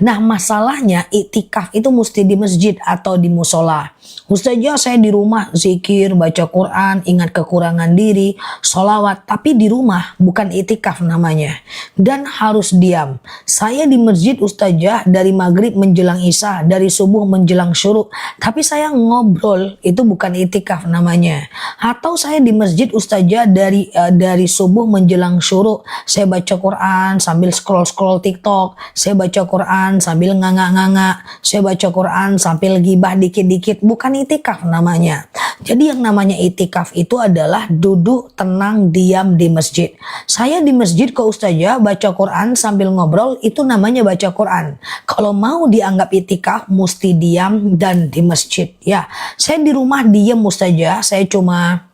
Nah, masalahnya iktikaf itu mesti di masjid atau di musola. Ustazah, saya di rumah zikir, baca Quran, ingat kekurangan diri, sholawat, tapi di rumah, bukan iktikaf namanya. Dan harus diam. Saya di masjid Ustazah dari maghrib menjelang isya, dari subuh menjelang syuruk, tapi saya ngobrol, itu bukan iktikaf namanya. Atau saya di masjid Ustazah dari subuh menjelang syuruk, saya baca Quran sambil scroll-scroll TikTok, saya baca Quran sambil nganga-nganga, saya baca Quran sambil gibah dikit-dikit, bukan itikaf namanya. Jadi yang namanya itikaf itu adalah duduk tenang diam di masjid. Saya di masjid ke Ustazah baca Quran sambil ngobrol, itu namanya baca Quran. Kalau mau dianggap itikaf mesti diam dan di masjid ya. Saya di rumah diam Ustazah, saya cuma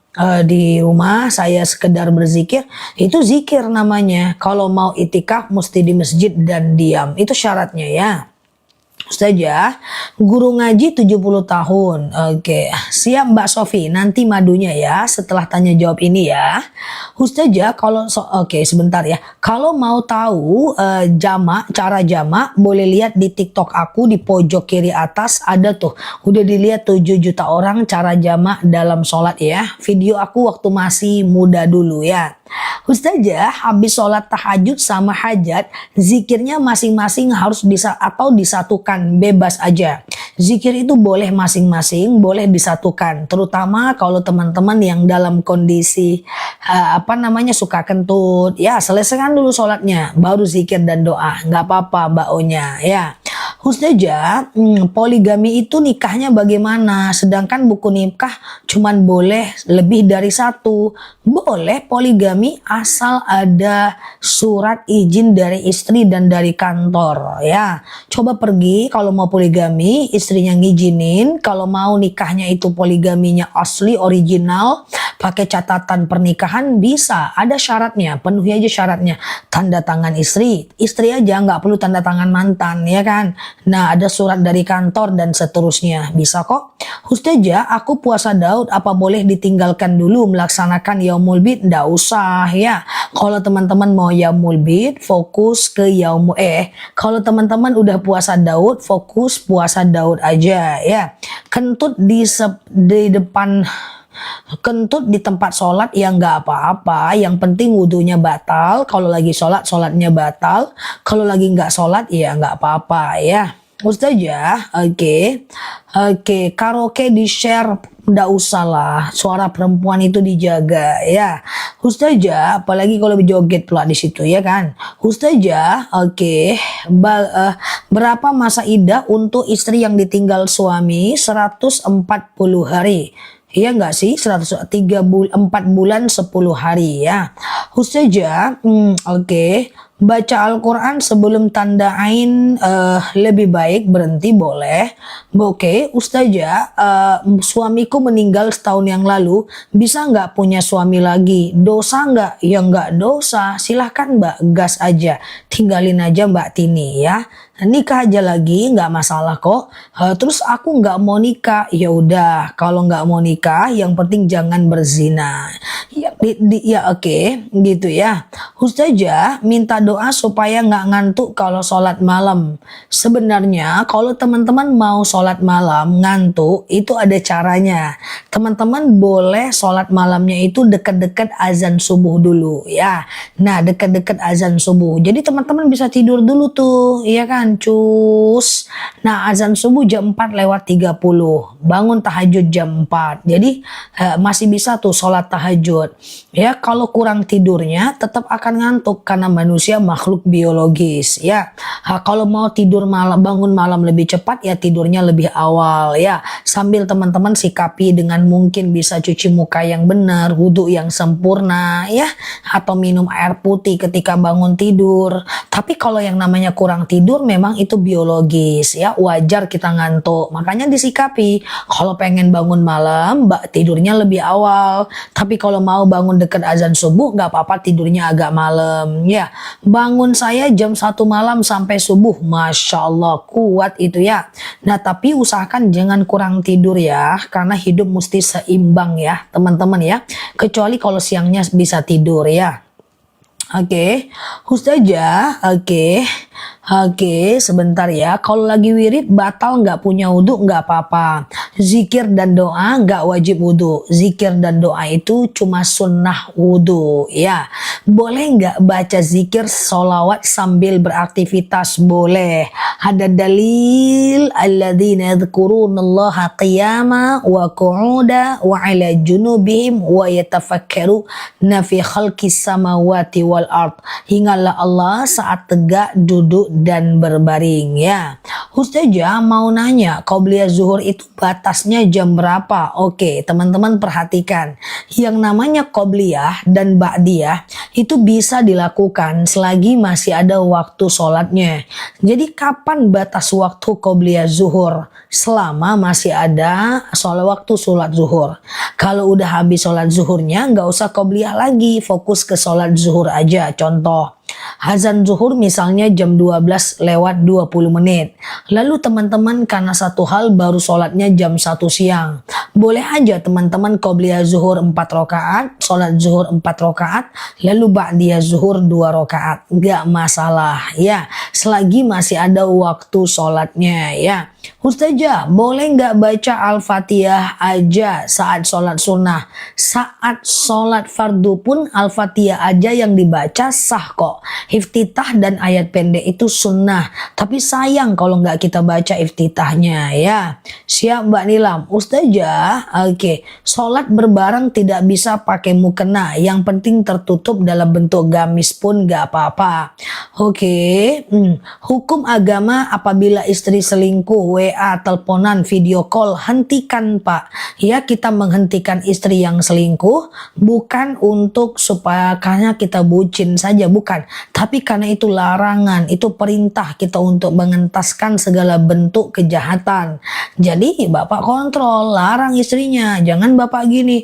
di rumah saya sekedar berzikir, itu zikir namanya. Kalau mau itikaf mesti di masjid dan diam, itu syaratnya ya. Ustazah, guru ngaji 70 tahun. Oke, siap Mbak Sofi, nanti madunya ya setelah tanya jawab ini ya. Ustazah, oke sebentar ya. Kalau mau tahu cara jamak, boleh lihat di TikTok aku di pojok kiri atas ada tuh. Udah dilihat 7 juta orang cara jamak dalam sholat ya. Video aku waktu masih muda dulu ya. Ustazah, habis sholat tahajud sama hajat, zikirnya masing-masing harus disatukan, bebas aja. Zikir itu boleh masing-masing, boleh disatukan. Terutama kalau teman-teman yang dalam kondisi suka kentut, ya selesaikan dulu sholatnya, baru zikir dan doa. Nggak apa-apa Mbak Onya ya. Ustazah, poligami itu nikahnya bagaimana? Sedangkan buku nikah cuman boleh lebih dari satu. Boleh poligami asal ada surat izin dari istri dan dari kantor ya. Coba pergi kalau mau poligami, istrinya ngizinin. Kalau mau nikahnya itu poligaminya asli original, pakai catatan pernikahan bisa. Ada syaratnya, penuhi aja syaratnya. Tanda tangan istri aja, nggak perlu tanda tangan mantan ya kan. Nah, ada surat dari kantor dan seterusnya. Bisa kok. Ustazah, aku puasa Daud, apa boleh ditinggalkan dulu melaksanakan Yaumul Bid? Nggak usah ya. Kalau teman-teman mau Yaumul Bid, fokus ke kalau teman-teman udah puasa Daud, fokus puasa Daud aja ya. Kentut di depan, kentut di tempat sholat ya nggak apa-apa, yang penting wudhunya batal. Kalau lagi sholat, sholatnya batal. Kalau lagi nggak sholat ya nggak apa-apa ya. Ustazah, oke, karaoke di share, nggak usah lah, suara perempuan itu dijaga ya. Ustazah, apalagi kalau joget pula di situ ya kan. Ustazah, berapa masa iddah untuk istri yang ditinggal suami? 140 hari. Iya nggak sih? 4 bulan 10 hari ya. Ustazah, baca Al-Quran sebelum tanda ain lebih baik berhenti boleh. Oke, Ustazah, suamiku meninggal setahun yang lalu, bisa nggak punya suami lagi? Dosa nggak? Ya nggak dosa, silahkan Mbak, gas aja, tinggalin aja Mbak Tini ya. Nikah aja lagi nggak masalah kok. Terus aku nggak mau nikah, ya udah, kalau nggak mau nikah yang penting jangan berzina ya, oke, gitu ya. Ustazah, minta doa supaya nggak ngantuk kalau sholat malam. Sebenarnya kalau teman-teman mau sholat malam ngantuk, itu ada caranya. Teman-teman boleh sholat malamnya itu dekat-dekat azan subuh dulu ya. Nah, dekat-dekat azan subuh, jadi teman-teman bisa tidur dulu tuh ya kan cus. Nah, azan subuh jam 4:30, bangun tahajud jam 4, jadi masih bisa tuh sholat tahajud ya. Kalau kurang tidurnya tetap akan ngantuk karena manusia makhluk biologis ya. Kalau mau tidur malam, bangun malam lebih cepat ya, tidurnya lebih awal ya. Sambil teman-teman sikapi dengan mungkin bisa cuci muka yang benar, wudhu yang sempurna ya, atau minum air putih ketika bangun tidur. Tapi kalau yang namanya kurang tidur memang itu biologis ya, wajar kita ngantuk, makanya disikapi. Kalau pengen bangun malam, tidurnya lebih awal. Tapi kalau mau bangun dekat azan subuh, nggak apa-apa tidurnya agak malam ya. Bangun saya jam 1 malam sampai subuh, Masya Allah, kuat itu ya. Nah, tapi usahakan jangan kurang tidur ya, karena hidup mesti seimbang ya teman-teman ya. Kecuali kalau siangnya bisa tidur ya. Ustazah, Oke, sebentar ya. Kalau lagi wirid batal nggak punya wudhu nggak apa-apa. Zikir dan doa nggak wajib wudhu. Zikir dan doa itu cuma sunnah wudhu ya. Boleh nggak baca zikir solawat sambil beraktivitas? Boleh. Ada dalil alladzina yadhkurunallaha qiyama wa qu'uda wa ala junubihim wa yatafakkaruna fi khalqis samawati wal ard. Ingatlah Allah saat tegak, duduk dan berbaring ya. Ustazah mau nanya, qobliyah zuhur itu batasnya jam berapa? Oke, teman-teman perhatikan. Yang namanya qobliyah dan ba'diyah itu bisa dilakukan selagi masih ada waktu sholatnya. Jadi kapan batas waktu qobliyah zuhur? Selama masih ada waktu sholat zuhur. Kalau udah habis sholat zuhurnya nggak usah qobliyah lagi, fokus ke sholat zuhur aja. Contoh, azan zuhur misalnya jam 12 lewat 20 menit. Lalu teman-teman karena satu hal baru sholatnya jam 1 siang. Boleh aja teman-teman qobliyah zuhur 4 rakaat, sholat zuhur 4 rakaat, lalu ba'diyah zuhur 2 rakaat. Nggak masalah ya, selagi masih ada waktu sholatnya ya. Ustazah, boleh nggak baca Al-Fatihah aja saat sholat sunnah? Saat sholat fardu pun Al-Fatihah aja yang dibaca sah kok. Iftitah dan ayat pendek itu sunnah. Tapi sayang kalau nggak kita baca iftitahnya ya. Siap Mbak Nilam. Ustazah, oke. Sholat berbareng tidak bisa pakai mukena. Yang penting tertutup dalam bentuk gamis pun nggak apa-apa. Oke. Hukum agama apabila istri selingkuh, WA, teleponan, video call, hentikan Pak. Ya, kita menghentikan istri yang selingkuh bukan untuk supaya karena kita bucin saja, bukan. Tapi karena itu larangan, itu perintah kita untuk mengentaskan segala bentuk kejahatan. Jadi Bapak kontrol, larang istrinya. Jangan Bapak gini,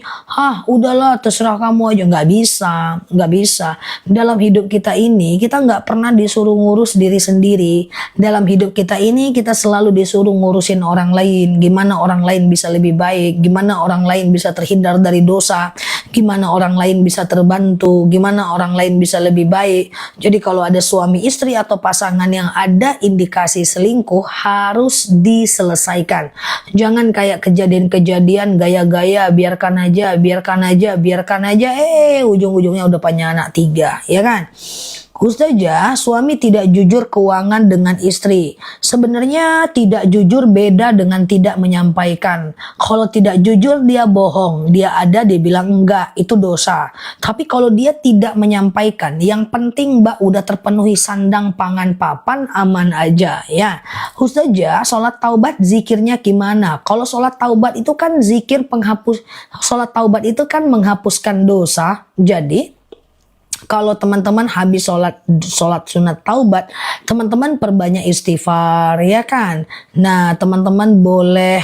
udahlah terserah kamu aja. Nggak bisa, nggak bisa. Dalam hidup kita ini, kita nggak pernah disuruh ngurus diri sendiri. Dalam hidup kita ini, kita selalu disuruh ngurusin orang lain. Gimana orang lain bisa lebih baik, gimana orang lain bisa terhindar dari dosa, gimana orang lain bisa terbantu, gimana orang lain bisa lebih baik. Jadi kalau ada suami istri atau pasangan yang ada indikasi selingkuh, harus diselesaikan. Jangan kayak kejadian-kejadian gaya-gaya, biarkan aja, biarkan aja, biarkan aja, ujung-ujungnya udah punya anak 3, ya kan? Ustazah, suami tidak jujur keuangan dengan istri. Sebenarnya tidak jujur beda dengan tidak menyampaikan. Kalau tidak jujur dia bohong, dia ada dia bilang enggak, itu dosa. Tapi kalau dia tidak menyampaikan, yang penting Mbak udah terpenuhi sandang pangan papan, aman aja ya. Ustazah, sholat taubat zikirnya gimana? Kalau sholat taubat itu kan zikir penghapus, sholat taubat itu kan menghapuskan dosa. Jadi kalau teman-teman habis sholat sunat taubat, teman-teman perbanyak istighfar ya kan. Nah teman-teman boleh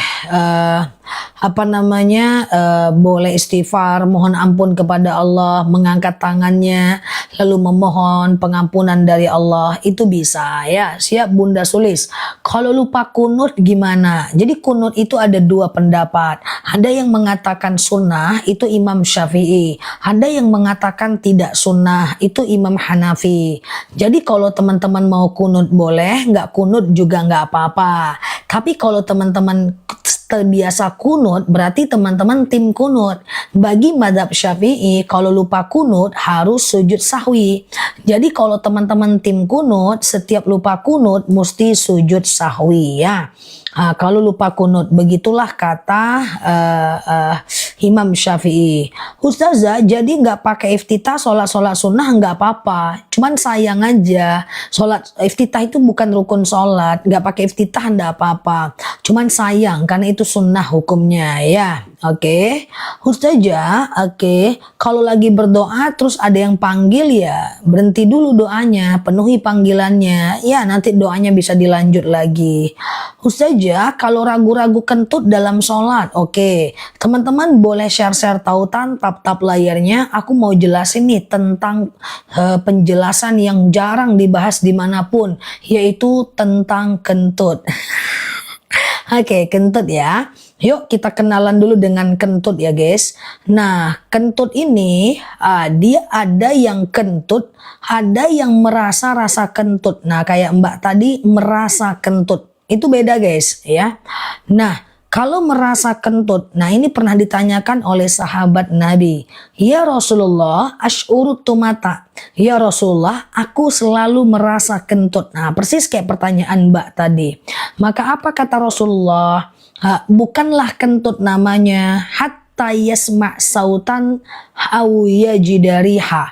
boleh istighfar, mohon ampun kepada Allah, mengangkat tangannya, lalu memohon pengampunan dari Allah, itu bisa ya. Siap Bunda Sulis. Kalau lupa kunut gimana? Jadi kunut itu ada 2 pendapat. Ada yang mengatakan sunnah, itu Imam Syafi'i. Ada yang mengatakan tidak sunnah, itu Imam Hanafi. Jadi kalau teman-teman mau kunut boleh, nggak kunut juga nggak apa-apa. Tapi kalau teman-teman terbiasa kunut, berarti teman-teman tim kunut. Bagi madhab Syafi'i, kalau lupa kunut harus sujud sahwi. Jadi kalau teman-teman tim kunut, setiap lupa kunut mesti sujud sahwi ya. Kalau lupa kunut, begitulah kata Imam Syafi'i. Ustazah, jadi nggak pakai iftitah sholat sunnah nggak apa-apa. Cuman sayang aja, sholat iftitah itu bukan rukun sholat. Nggak pakai iftitah nggak apa-apa. Cuman sayang karena itu sunnah hukumnya ya. Oke. Ustazah, oke. Kalau lagi berdoa terus ada yang panggil ya, berhenti dulu doanya, penuhi panggilannya. Ya, nanti doanya bisa dilanjut lagi. Ustazah, kalau ragu-ragu kentut dalam sholat, oke. Teman-teman boleh share-share tautan, tap-tap layarnya. Aku mau jelasin nih tentang penjelasan yang jarang dibahas dimanapun, yaitu tentang kentut. Oke, kentut ya. Yuk kita kenalan dulu dengan kentut ya guys. Nah kentut ini dia ada yang kentut, ada yang merasa rasa kentut. Nah kayak Mbak tadi merasa kentut, itu beda guys ya. Nah kalau merasa kentut, nah ini pernah ditanyakan oleh sahabat Nabi. Ya Rasulullah, asy'urutu mata. Ya Rasulullah, aku selalu merasa kentut. Nah persis kayak pertanyaan Mbak tadi. Maka apa kata Rasulullah? Bukanlah kentut namanya hatta yasma' sautan au yajidariha.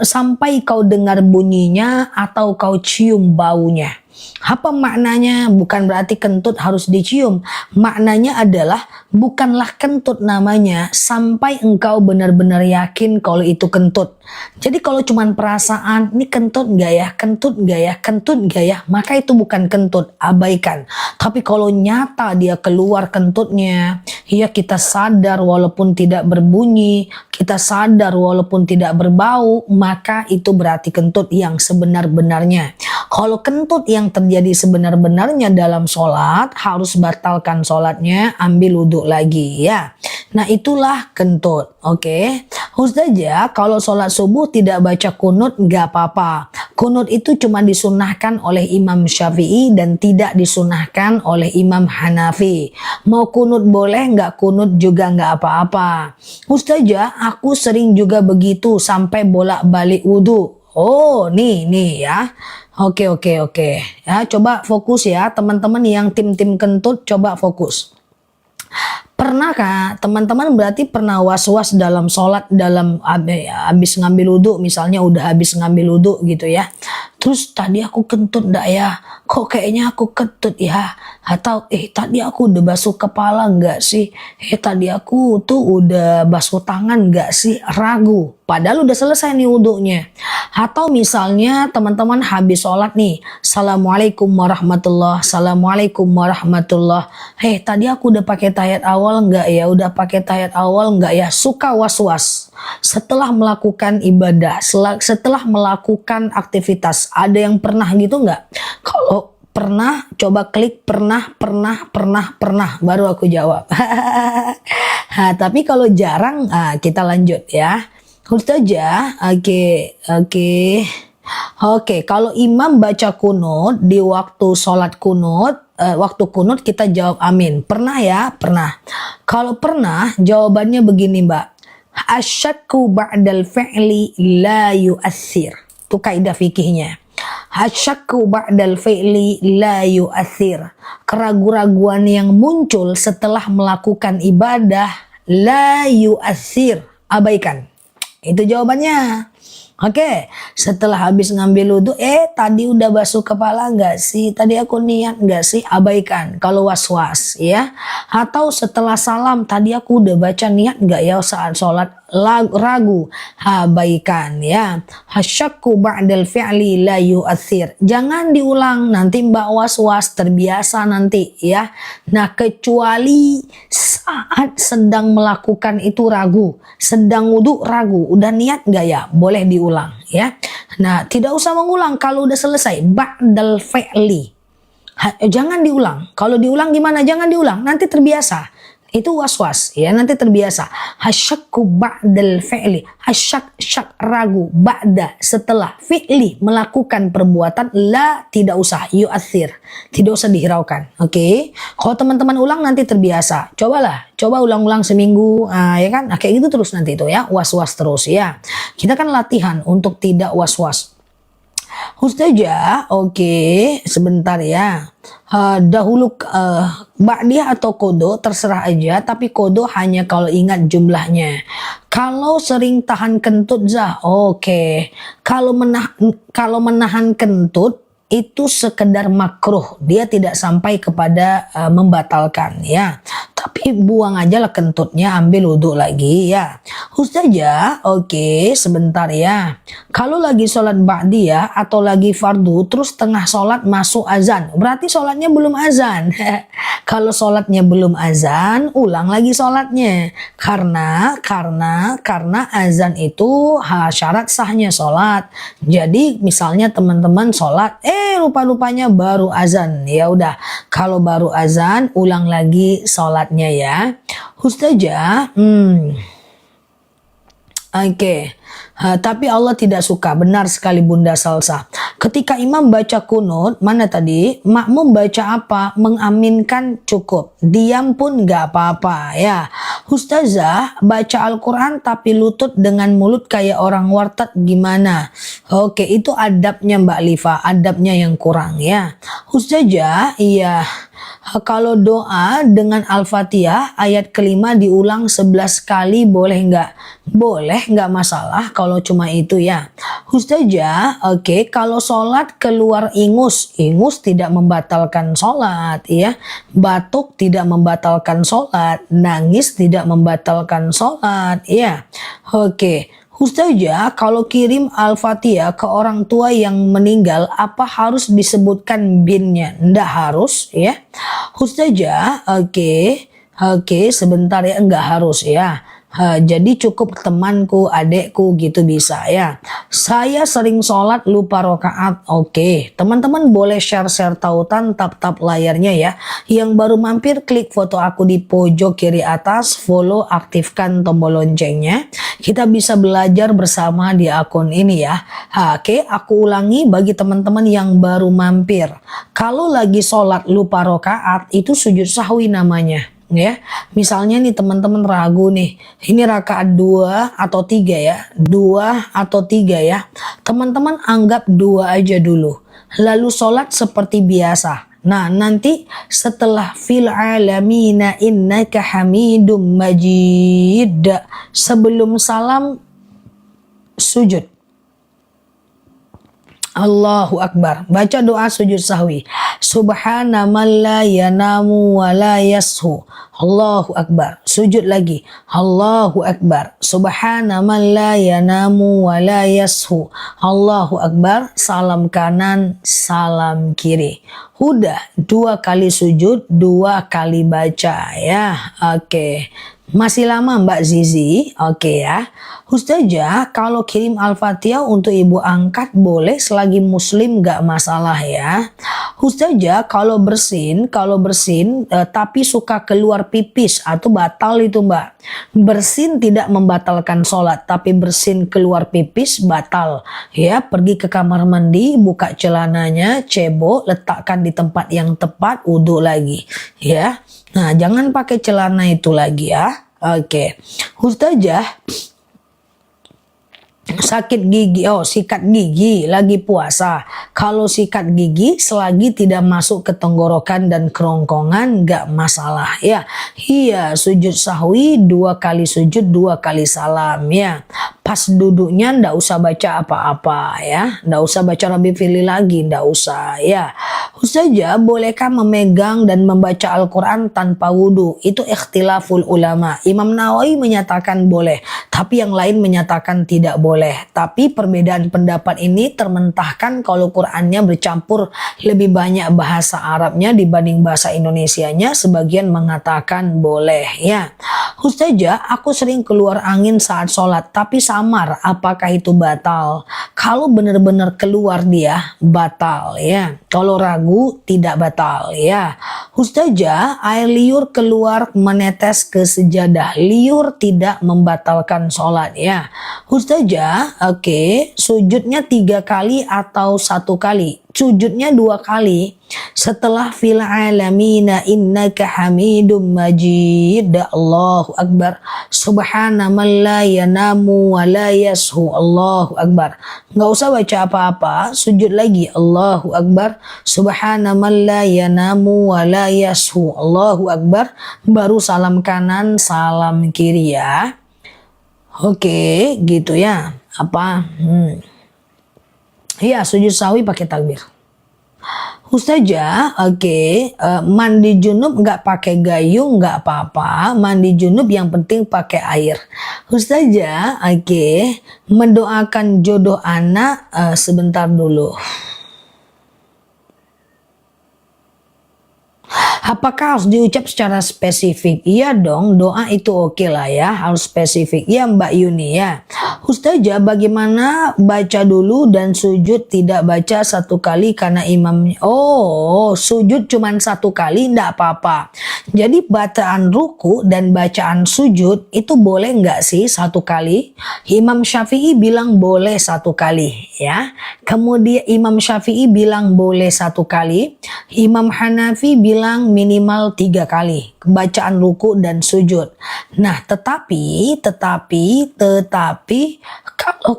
Sampai kau dengar bunyinya atau kau cium baunya. Apa maknanya? Bukan berarti kentut harus dicium. Maknanya adalah bukanlah kentut namanya sampai engkau benar-benar yakin kalau itu kentut. Jadi kalau cuman perasaan, ini kentut nggak ya, kentut nggak ya, kentut nggak ya, maka itu bukan kentut, abaikan. Tapi kalau nyata dia keluar kentutnya, ya kita sadar walaupun tidak berbunyi, kita sadar walaupun tidak berbau, maka itu berarti kentut yang sebenar-benarnya. Kalau kentut yang terjadi sebenar-benarnya dalam sholat, harus batalkan sholatnya, ambil wudhu lagi ya. Nah itulah kentut. Oke. Ustazah, kalau sholat subuh tidak baca kunut nggak apa-apa. Kunut itu cuma disunahkan oleh Imam Syafi'i dan tidak disunahkan oleh Imam Hanafi. Mau kunut boleh, nggak kunut juga nggak apa-apa. Ustazah, aku sering juga begitu sampai bolak-balik wudhu. Oh, nih ya. Oke. Ya, coba fokus ya, teman-teman yang tim-tim kentut, coba fokus. Pernahkah teman-teman berarti pernah was-was dalam sholat, dalam habis ngambil wudhu, misalnya udah habis ngambil wudhu gitu ya. Terus tadi aku kentut ndak ya? Kok kayaknya aku kentut ya? Atau tadi aku udah basuh kepala nggak sih? Tadi aku tuh udah basuh tangan nggak sih? Ragu. Padahal udah selesai nih wudhunya. Atau misalnya teman-teman habis sholat nih. Assalamualaikum warahmatullah. Assalamualaikum warahmatullah. Tadi aku udah pakai tahiyat awal nggak ya? Udah pakai tahiyat awal nggak ya? Suka was-was. Setelah melakukan ibadah, setelah melakukan aktivitas, ada yang pernah gitu nggak? Kalau pernah, coba klik pernah, baru aku jawab. Nah, tapi kalau jarang, kita lanjut ya. Ustazah, oke. Kalau imam baca kunut di waktu sholat kunut, waktu kunut kita jawab amin. Pernah ya? Pernah. Kalau pernah, jawabannya begini Mbak. Asyakku ba'dal fi'li la yu'athir. Itu kaidah fikihnya. Asyakku ba'dal fi'li la yu'athir. Keraguan-raguan yang muncul setelah melakukan ibadah la yu'athir. Abaikan. Itu jawabannya. Oke, setelah habis ngambil wudhu, tadi udah basuh kepala nggak sih? Tadi aku niat nggak sih? Abaikan kalau was-was ya. Atau setelah salam, tadi aku udah baca niat nggak ya saat sholat? Ragu, abaikan ya. Hasyakku ba'dal fi'li la yu'athir. Jangan diulang, nanti mbak was-was, terbiasa nanti ya. Nah kecuali saat sedang melakukan itu ragu, sedang wudhu ragu, udah niat nggak ya? Boleh diulang ya. Nah tidak usah mengulang kalau udah selesai. Ba'dal fi'li. Jangan diulang. Kalau diulang gimana? Jangan diulang, nanti terbiasa. Itu was-was ya, nanti terbiasa. Hasyakku ba'dal fi'li. Syak ragu, ba'da setelah, fi'li melakukan perbuatan, la tidak usah, yu'athir tidak usah dihiraukan. Oke. Kalau teman-teman ulang nanti terbiasa. Coba ulang-ulang seminggu, ya kan? Nah, kayak gitu terus nanti itu ya, was-was terus ya. Kita kan latihan untuk tidak was-was. Ustazah, oke, sebentar ya. Dahulu ba'diyah atau kodo terserah aja, tapi kodo hanya kalau ingat jumlahnya. Kalau sering tahan kentut Zah, oke. Kalau menahan kentut itu sekedar makruh, dia tidak sampai kepada membatalkan ya. Tapi buang aja lah kentutnya, ambil wudhu lagi ya. Ustazah, oke, sebentar ya. Kalau lagi sholat ba'diyah atau lagi fardu, terus tengah sholat masuk azan, berarti sholatnya belum azan. Kalau sholatnya belum azan, ulang lagi sholatnya. Karena azan itu syarat sahnya sholat. Jadi misalnya teman-teman sholat, rupa-rupanya baru azan. Ya udah, kalau baru azan, ulang lagi sholatnya. ayatnya ya. Ustazah, Oke. Tapi Allah tidak suka. Benar sekali Bunda Salsa. Ketika imam baca kunut, mana tadi? Makmum baca apa? Mengaminkan cukup. Diam pun gak apa-apa ya. Ustazah, baca Al-Quran tapi lutut dengan mulut kayak orang warteg gimana? Oke, itu adabnya Mbak Liva. Adabnya yang kurang ya. Ustazah, iya. Kalau doa dengan Al-Fatihah ayat kelima diulang 11 kali boleh nggak? Boleh, nggak masalah kalau cuma itu ya. Ustazah, oke, kalau sholat keluar ingus tidak membatalkan sholat ya. Batuk tidak membatalkan sholat, nangis tidak membatalkan sholat ya. Oke. Ustazah, kalau kirim Al-Fatihah ke orang tua yang meninggal, apa harus disebutkan binnya? Nggak harus ya. Ustazah, oke, sebentar ya, nggak harus ya. Jadi cukup temanku, adekku gitu bisa ya. Saya sering sholat lupa rokaat. Oke, teman-teman boleh share tautan tap layarnya ya. Yang baru mampir klik foto aku di pojok kiri atas, follow, aktifkan tombol loncengnya. Kita bisa belajar bersama di akun ini ya. Oke, aku ulangi bagi teman-teman yang baru mampir. Kalau lagi sholat lupa rokaat itu sujud sahwi namanya. Ya, misalnya nih teman-teman ragu nih, ini rakaat 2 atau 3 ya, 2 atau 3 ya, teman-teman anggap 2 aja dulu, lalu sholat seperti biasa. Nah nanti setelah fil alamina innaka hamidum majid, sebelum salam sujud Allahu Akbar. Baca doa sujud sahwi. Subhana man la yanamu wa la yashu. Allahu Akbar. Sujud lagi. Allahu Akbar. Subhana man la yanamu wa la yashu. Allahu Akbar. Salam kanan, salam kiri. Udah 2 kali sujud, 2 kali baca ya. Oke. Masih lama Mbak Zizi, oke ya. Ustazah, kalau kirim Al-Fatihah untuk ibu angkat boleh selagi muslim gak masalah ya. Ustazah, kalau bersin tapi suka keluar pipis atau batal itu Mbak. Bersin tidak membatalkan sholat, tapi bersin keluar pipis batal. Ya, pergi ke kamar mandi, buka celananya, cebok, letakkan di tempat yang tepat, wudhu lagi. Ya. Nah, jangan pakai celana itu lagi ya. Oke. Ustazah, sakit gigi, sikat gigi lagi puasa. Kalau sikat gigi selagi tidak masuk ke tenggorokan dan kerongkongan nggak masalah ya. Iya, sujud sahwi 2 kali sujud, 2 kali salam ya. Pas duduknya ndak usah baca apa-apa ya, ndak usah baca Rabbi Fili lagi, ndak usah ya. Ustazah, bolehkah memegang dan membaca Al-Quran tanpa wudhu? Itu ikhtilaful ulama. Imam Nawawi menyatakan boleh, tapi yang lain menyatakan tidak boleh. Tapi perbedaan pendapat ini termentahkan kalau Qurannya bercampur lebih banyak bahasa Arabnya dibanding bahasa Indonesianya. Sebagian mengatakan boleh ya. Ustazah, aku sering keluar angin saat sholat, tapi samar, apakah itu batal? Kalau benar-benar keluar dia, batal ya. Kalau ragu, tidak batal ya. Ustazah, air liur keluar menetes ke sejadah, liur tidak membatalkan sholat ya. Ustazah, oke, sujudnya 3 kali atau 1 kali? Sujudnya 2 kali. Setelah fil alamina innaka hamidum majid, Allahu Akbar. Subhana man la yanamu wa la yashu. Allahu Akbar. Nggak usah baca apa-apa, sujud lagi. Allahu Akbar. Subhana man la yanamu wa la yashu. Allahu Akbar. Baru salam kanan, salam kiri ya. Oke, gitu ya. Apa? Iya, sujud sahwi pakai takbir. Ustazah, mandi junub nggak pakai gayung nggak apa-apa. Mandi junub yang penting pakai air. Ustazah, mendoakan jodoh anak sebentar dulu. Apakah harus diucap secara spesifik? Iya dong, doa itu oke lah ya, harus spesifik. Ya Mbak Yuni ya. Ustazah, bagaimana baca dulu dan sujud tidak baca satu kali karena imamnya? Oh, sujud cuma satu kali enggak apa-apa. Jadi bacaan ruku dan bacaan sujud itu boleh nggak sih satu kali? Imam Syafi'i bilang boleh satu kali ya. Kemudian Imam Syafi'i bilang boleh satu kali. Imam Hanafi bilang minimal 3 kali bacaan ruku dan sujud. Nah, tetapi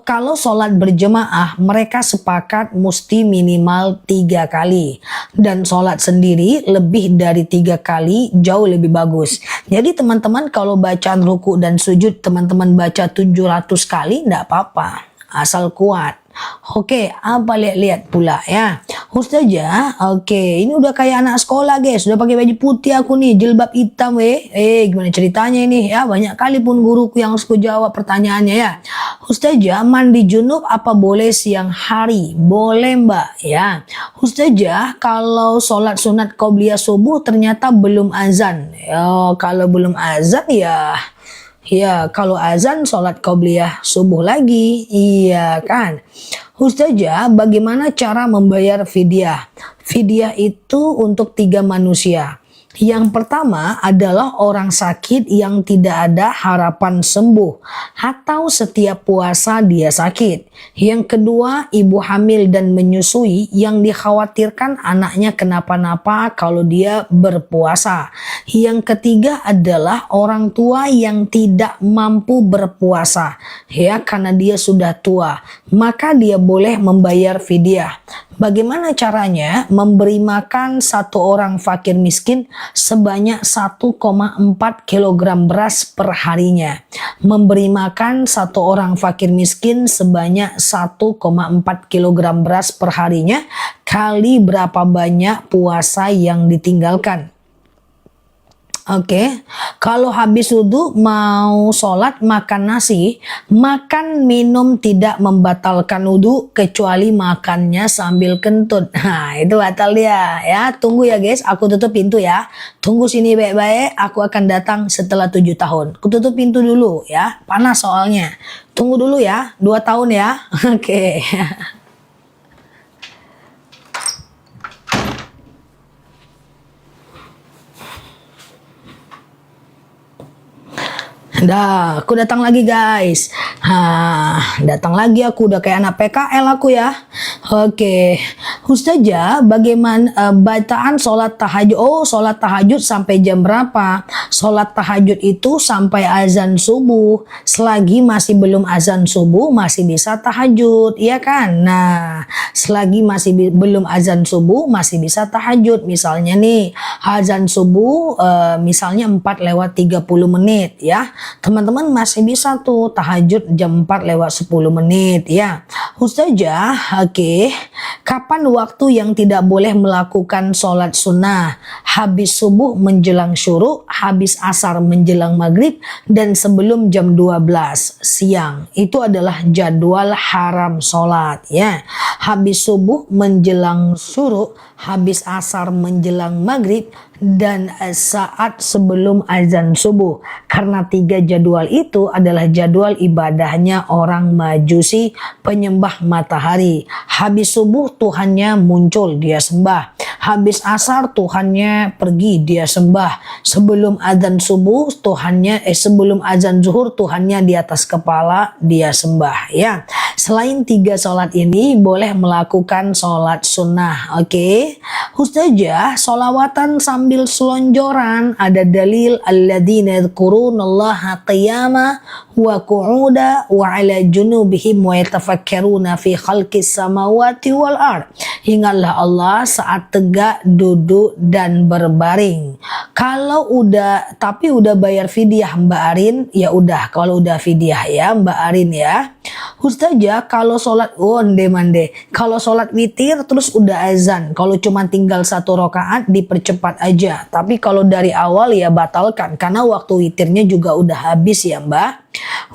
kalau sholat berjemaah mereka sepakat mesti minimal 3 kali, dan sholat sendiri lebih dari 3 kali jauh lebih bagus. Jadi teman-teman kalau bacaan ruku dan sujud teman-teman baca 700 kali enggak apa-apa, asal kuat. Oke, apa lihat-lihat pula ya. Ustazah, oke, ini udah kayak anak sekolah guys, udah pakai baju putih aku nih, jilbab hitam gimana ceritanya ini ya, banyak kali pun guruku yang suka jawab pertanyaannya ya. Ustazah, mandi junub apa boleh siang hari? Boleh Mbak ya. Ustazah, kalau sholat sunat qobliyah subuh ternyata belum azan. Ya, kalau belum azan ya, kalau azan sholat qobliyah subuh lagi, iya kan? Ustazah, bagaimana cara membayar fidyah? Fidyah itu untuk 3 manusia. Yang pertama adalah orang sakit yang tidak ada harapan sembuh atau setiap puasa dia sakit. Yang kedua, ibu hamil dan menyusui yang dikhawatirkan anaknya kenapa-napa kalau dia berpuasa. Yang ketiga adalah orang tua yang tidak mampu berpuasa ya karena dia sudah tua, maka dia boleh membayar fidyah. Bagaimana caranya? Memberi makan satu orang fakir miskin sebanyak 1,4 kg beras per harinya. Memberi makan satu orang fakir miskin sebanyak 1,4 kg beras per harinya kali berapa banyak puasa yang ditinggalkan. Oke, kalau habis wudhu mau sholat makan nasi, makan minum tidak membatalkan wudhu kecuali makannya sambil kentut. Nah itu batal dia ya. Tunggu ya guys, aku tutup pintu ya. Tunggu sini baik-baik, aku akan datang setelah 7 tahun. Aku tutup pintu dulu ya, panas soalnya. Tunggu dulu ya, 2 tahun ya. Oke. Dah, aku datang lagi guys. Datang lagi aku udah kayak anak PKL aku ya. Oke, Ustazah, bagaimana bacaan sholat tahajud? Oh, sholat tahajud sampai jam berapa? Sholat tahajud itu sampai azan subuh. Selagi masih belum azan subuh masih bisa tahajud, ya kan? Nah, selagi masih belum azan subuh masih bisa tahajud. Misalnya nih, azan subuh misalnya 4:30 menit ya. Teman-teman masih bisa tuh tahajud jam 4:10 menit ya. Ustazah, oke. Kapan waktu yang tidak boleh melakukan sholat sunnah? Habis subuh menjelang syuruk, habis asar menjelang maghrib, dan sebelum jam 12 siang. Itu adalah jadwal haram sholat ya. Habis subuh menjelang syuruk, habis asar menjelang maghrib, dan saat sebelum azan subuh. Karena 3 jadwal itu adalah jadwal ibadahnya orang Majusi penyembah matahari. Habis subuh Tuhannya muncul, dia sembah. Habis asar Tuhannya pergi, dia sembah. Sebelum azan subuh sebelum azan zuhur Tuhannya di atas kepala, dia sembah ya. Selain 3 sholat ini boleh melakukan sholat sunnah. Oke. Ustazah, sholawatan sambil selonjoran ada dalil alladzina yadhkurunallaha qiyama wa qu'uda wa ala junubihim wa yatafakkaruna fi khalqis samawati wal ard. Ingatlah Allah saat tegak, duduk, dan berbaring. Kalau udah bayar fidyah Mbak Arin, ya udah. Kalau udah fidyah ya Mbak Arin ya. Ustazah kalau sholat onde mande, kalau sholat witir terus udah azan, kalau cuma tinggal 1 rakaat dipercepat aja. Tapi kalau dari awal ya batalkan karena waktu witirnya juga udah habis ya Mbak.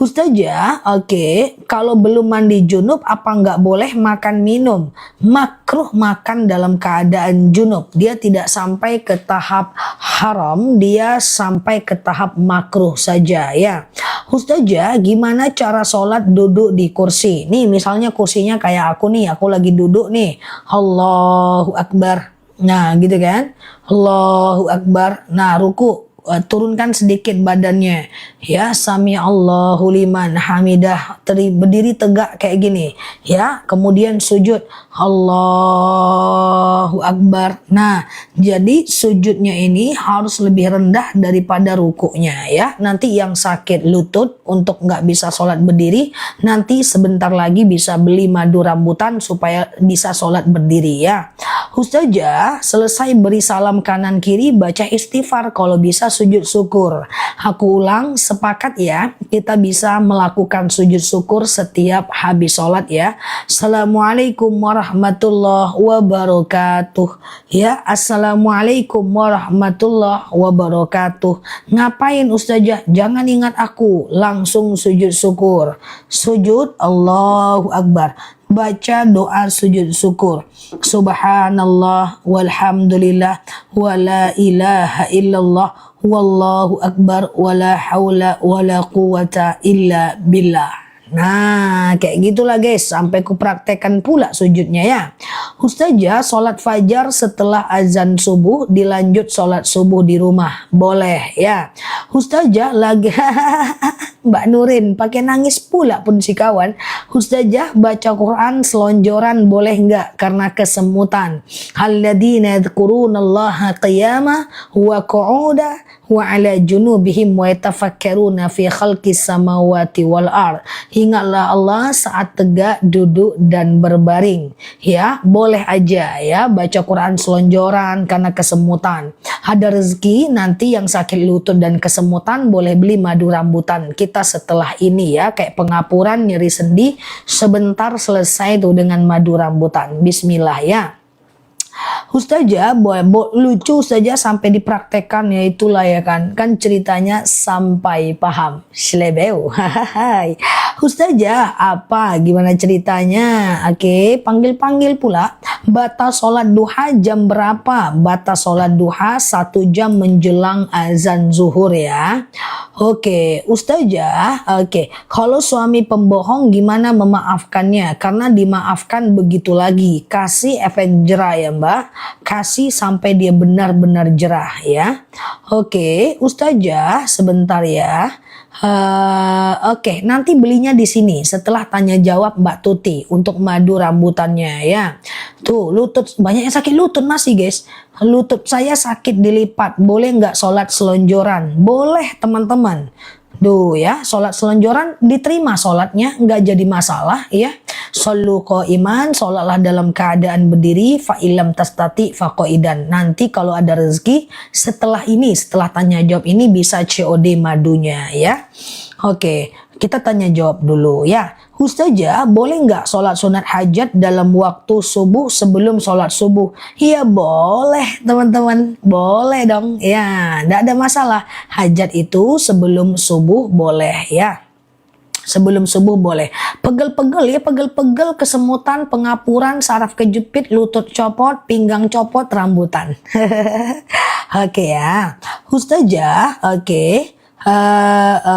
Ustazah, oke, kalau belum mandi junub apa nggak boleh makan minum? Makruh makan dalam keadaan junub. Dia tidak sampai ke tahap haram, dia sampai ke tahap makruh saja ya. Ustazah, gimana cara sholat duduk di kursi? Nih misalnya kursinya kayak aku nih, aku lagi duduk nih. Allahu Akbar. Nah gitu kan. Allahu Akbar. Nah ruku. Turunkan sedikit badannya ya, sami Allahu liman hamidah, berdiri tegak kayak gini ya, kemudian sujud Allahu Akbar. Nah jadi sujudnya ini harus lebih rendah daripada rukuknya ya. Nanti yang sakit lutut untuk nggak bisa sholat berdiri, nanti sebentar lagi bisa beli madu rambutan supaya bisa sholat berdiri ya. Ustazah, selesai beri salam kanan kiri baca istighfar, kalau bisa sujud syukur. Aku ulang, sepakat ya, kita bisa melakukan sujud syukur setiap habis sholat ya. Assalamualaikum warahmatullahi wabarakatuh. Ya, Assalamualaikum warahmatullahi wabarakatuh. Ngapain Ustazah? Jangan ingat aku, langsung sujud syukur. Sujud Allahu Akbar. Baca doa sujud syukur. Subhanallah walhamdulillah wala ilaha illallah wallahu akbar wala haula wala quwata illa billah. Nah kayak gitulah guys, sampai ku praktekkan pula sujudnya ya. Ustazah, sholat fajar setelah azan subuh dilanjut sholat subuh di rumah boleh ya? Ustazah lagi Mbak Nurin pakai nangis pula pun si kawan. Ustazah, baca Quran selonjoran boleh nggak karena kesemutan? Alladzina yadhkurunallaha qiyama wa qu'uda wa ala junubihim wa yatafakkaruna fi khalqis samawati wal ard. Ingatlah Allah saat tegak, duduk dan berbaring ya. Boleh aja ya baca Quran selonjoran karena kesemutan. Ada rezeki nanti yang sakit lutut dan kesemutan boleh beli madu rambutan kita setelah ini ya, kayak pengapuran nyeri sendi sebentar selesai tuh dengan madu rambutan. Bismillah ya. Ustazah, lucu saja sampai dipraktekkan ya, itulah ya kan ceritanya sampai paham. Slebeu. Ustazah, apa gimana ceritanya? Oke, panggil pula. Batas sholat duha jam berapa? Batas sholat duha 1 jam menjelang azan zuhur ya. Oke, Ustazah, oke. Kalau suami pembohong gimana memaafkannya? Karena dimaafkan begitu lagi. Kasih efek jerah ya Mbak. Kasih sampai dia benar-benar jerah ya. Oke, Ustazah, sebentar ya. Oke, nanti belinya di sini setelah tanya jawab Mbak Tuti untuk madu rambutannya ya. Tuh lutut, banyak yang sakit lutut masih guys. Lutut saya sakit dilipat, boleh nggak sholat selonjoran? Boleh teman-teman. Duh ya, sholat selonjoran diterima sholatnya, nggak jadi masalah ya. Shollu qaiman, sholatlah dalam keadaan berdiri, fa ilam tastati fa qaidan. Nanti kalau ada rezeki setelah ini, setelah tanya jawab ini bisa COD madunya ya. Oke, kita tanya jawab dulu ya. Ustazah, boleh nggak sholat sunat hajat dalam waktu subuh sebelum sholat subuh? Iya boleh teman-teman, boleh dong ya, nggak ada masalah. Hajat itu sebelum subuh boleh ya. Sebelum subuh boleh. Pegel-pegel ya, pegel-pegel, kesemutan, pengapuran, saraf kejepit, lutut copot, pinggang copot, rambutan. Oke ya. Ustazah, oke.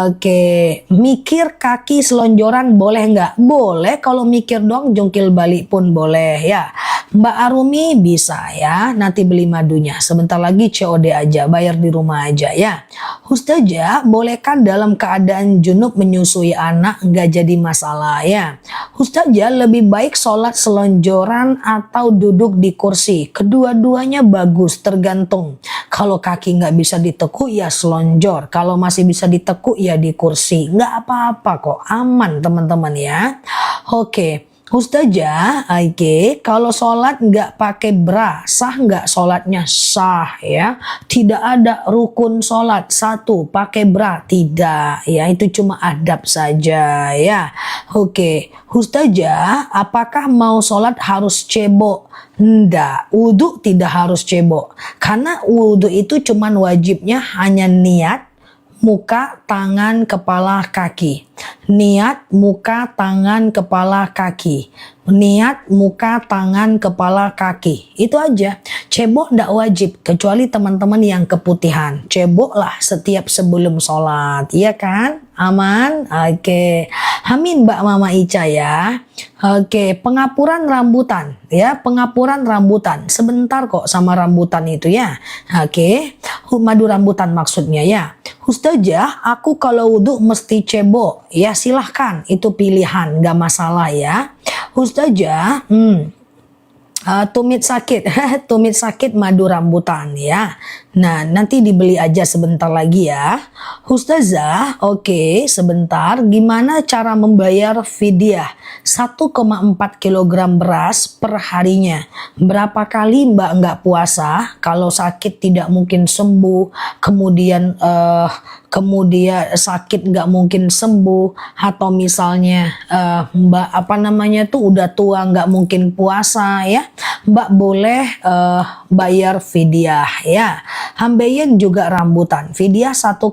Oke, mikir kaki selonjoran boleh nggak? Boleh, kalau mikir dong jungkil balik pun boleh ya. Mbak Arumi bisa ya, nanti beli madunya. Sebentar lagi COD aja, bayar di rumah aja ya. Ustazah, bolehkan dalam keadaan junub menyusui anak? Nggak jadi masalah ya. Ustazah, lebih baik sholat selonjoran atau duduk di kursi? Kedua-duanya bagus, tergantung. Kalau kaki nggak bisa ditekuk ya selonjor. Kalau masih bisa ditekuk ya di kursi. Nggak apa-apa kok, aman teman-teman ya. Oke. Ustazah, oke, kalau sholat nggak pakai bra, sah nggak sholatnya? Sah ya. Tidak ada rukun sholat. Satu, pakai bra. Tidak ya, itu cuma adab saja ya. Oke, Ustazah, apakah mau sholat harus cebok? Enggak, wudhu tidak harus cebok. Karena wudhu itu cuma wajibnya hanya niat, muka, tangan, kepala, kaki. Niat, muka, tangan, kepala, kaki. Niat, muka, tangan, kepala, kaki. Itu aja. Cebok tidak wajib, kecuali teman-teman yang keputihan. Ceboklah setiap sebelum sholat. Iya kan? Aman? Oke. Amin Mbak Mama Ica ya. Oke, pengapuran rambutan. Ya, pengapuran rambutan. Sebentar kok sama rambutan itu ya. Oke. Madu rambutan maksudnya ya. Ustazah, aku kalau wudhu mesti cebok. Ya silahkan, itu pilihan, gak masalah ya. Ustazah, tumit sakit, tumit sakit madu rambutan ya. Nah, nanti dibeli aja sebentar lagi ya. Ustazah, oke, sebentar. Gimana cara membayar fidyah 1,4 kilogram beras per harinya? Berapa kali Mbak nggak puasa? Kalau sakit tidak mungkin sembuh, kemudian sakit nggak mungkin sembuh, atau misalnya Mbak tuh udah tua nggak mungkin puasa ya, Mbak boleh bayar fidyah ya. Hambayen juga rambutan, fidyah 1,4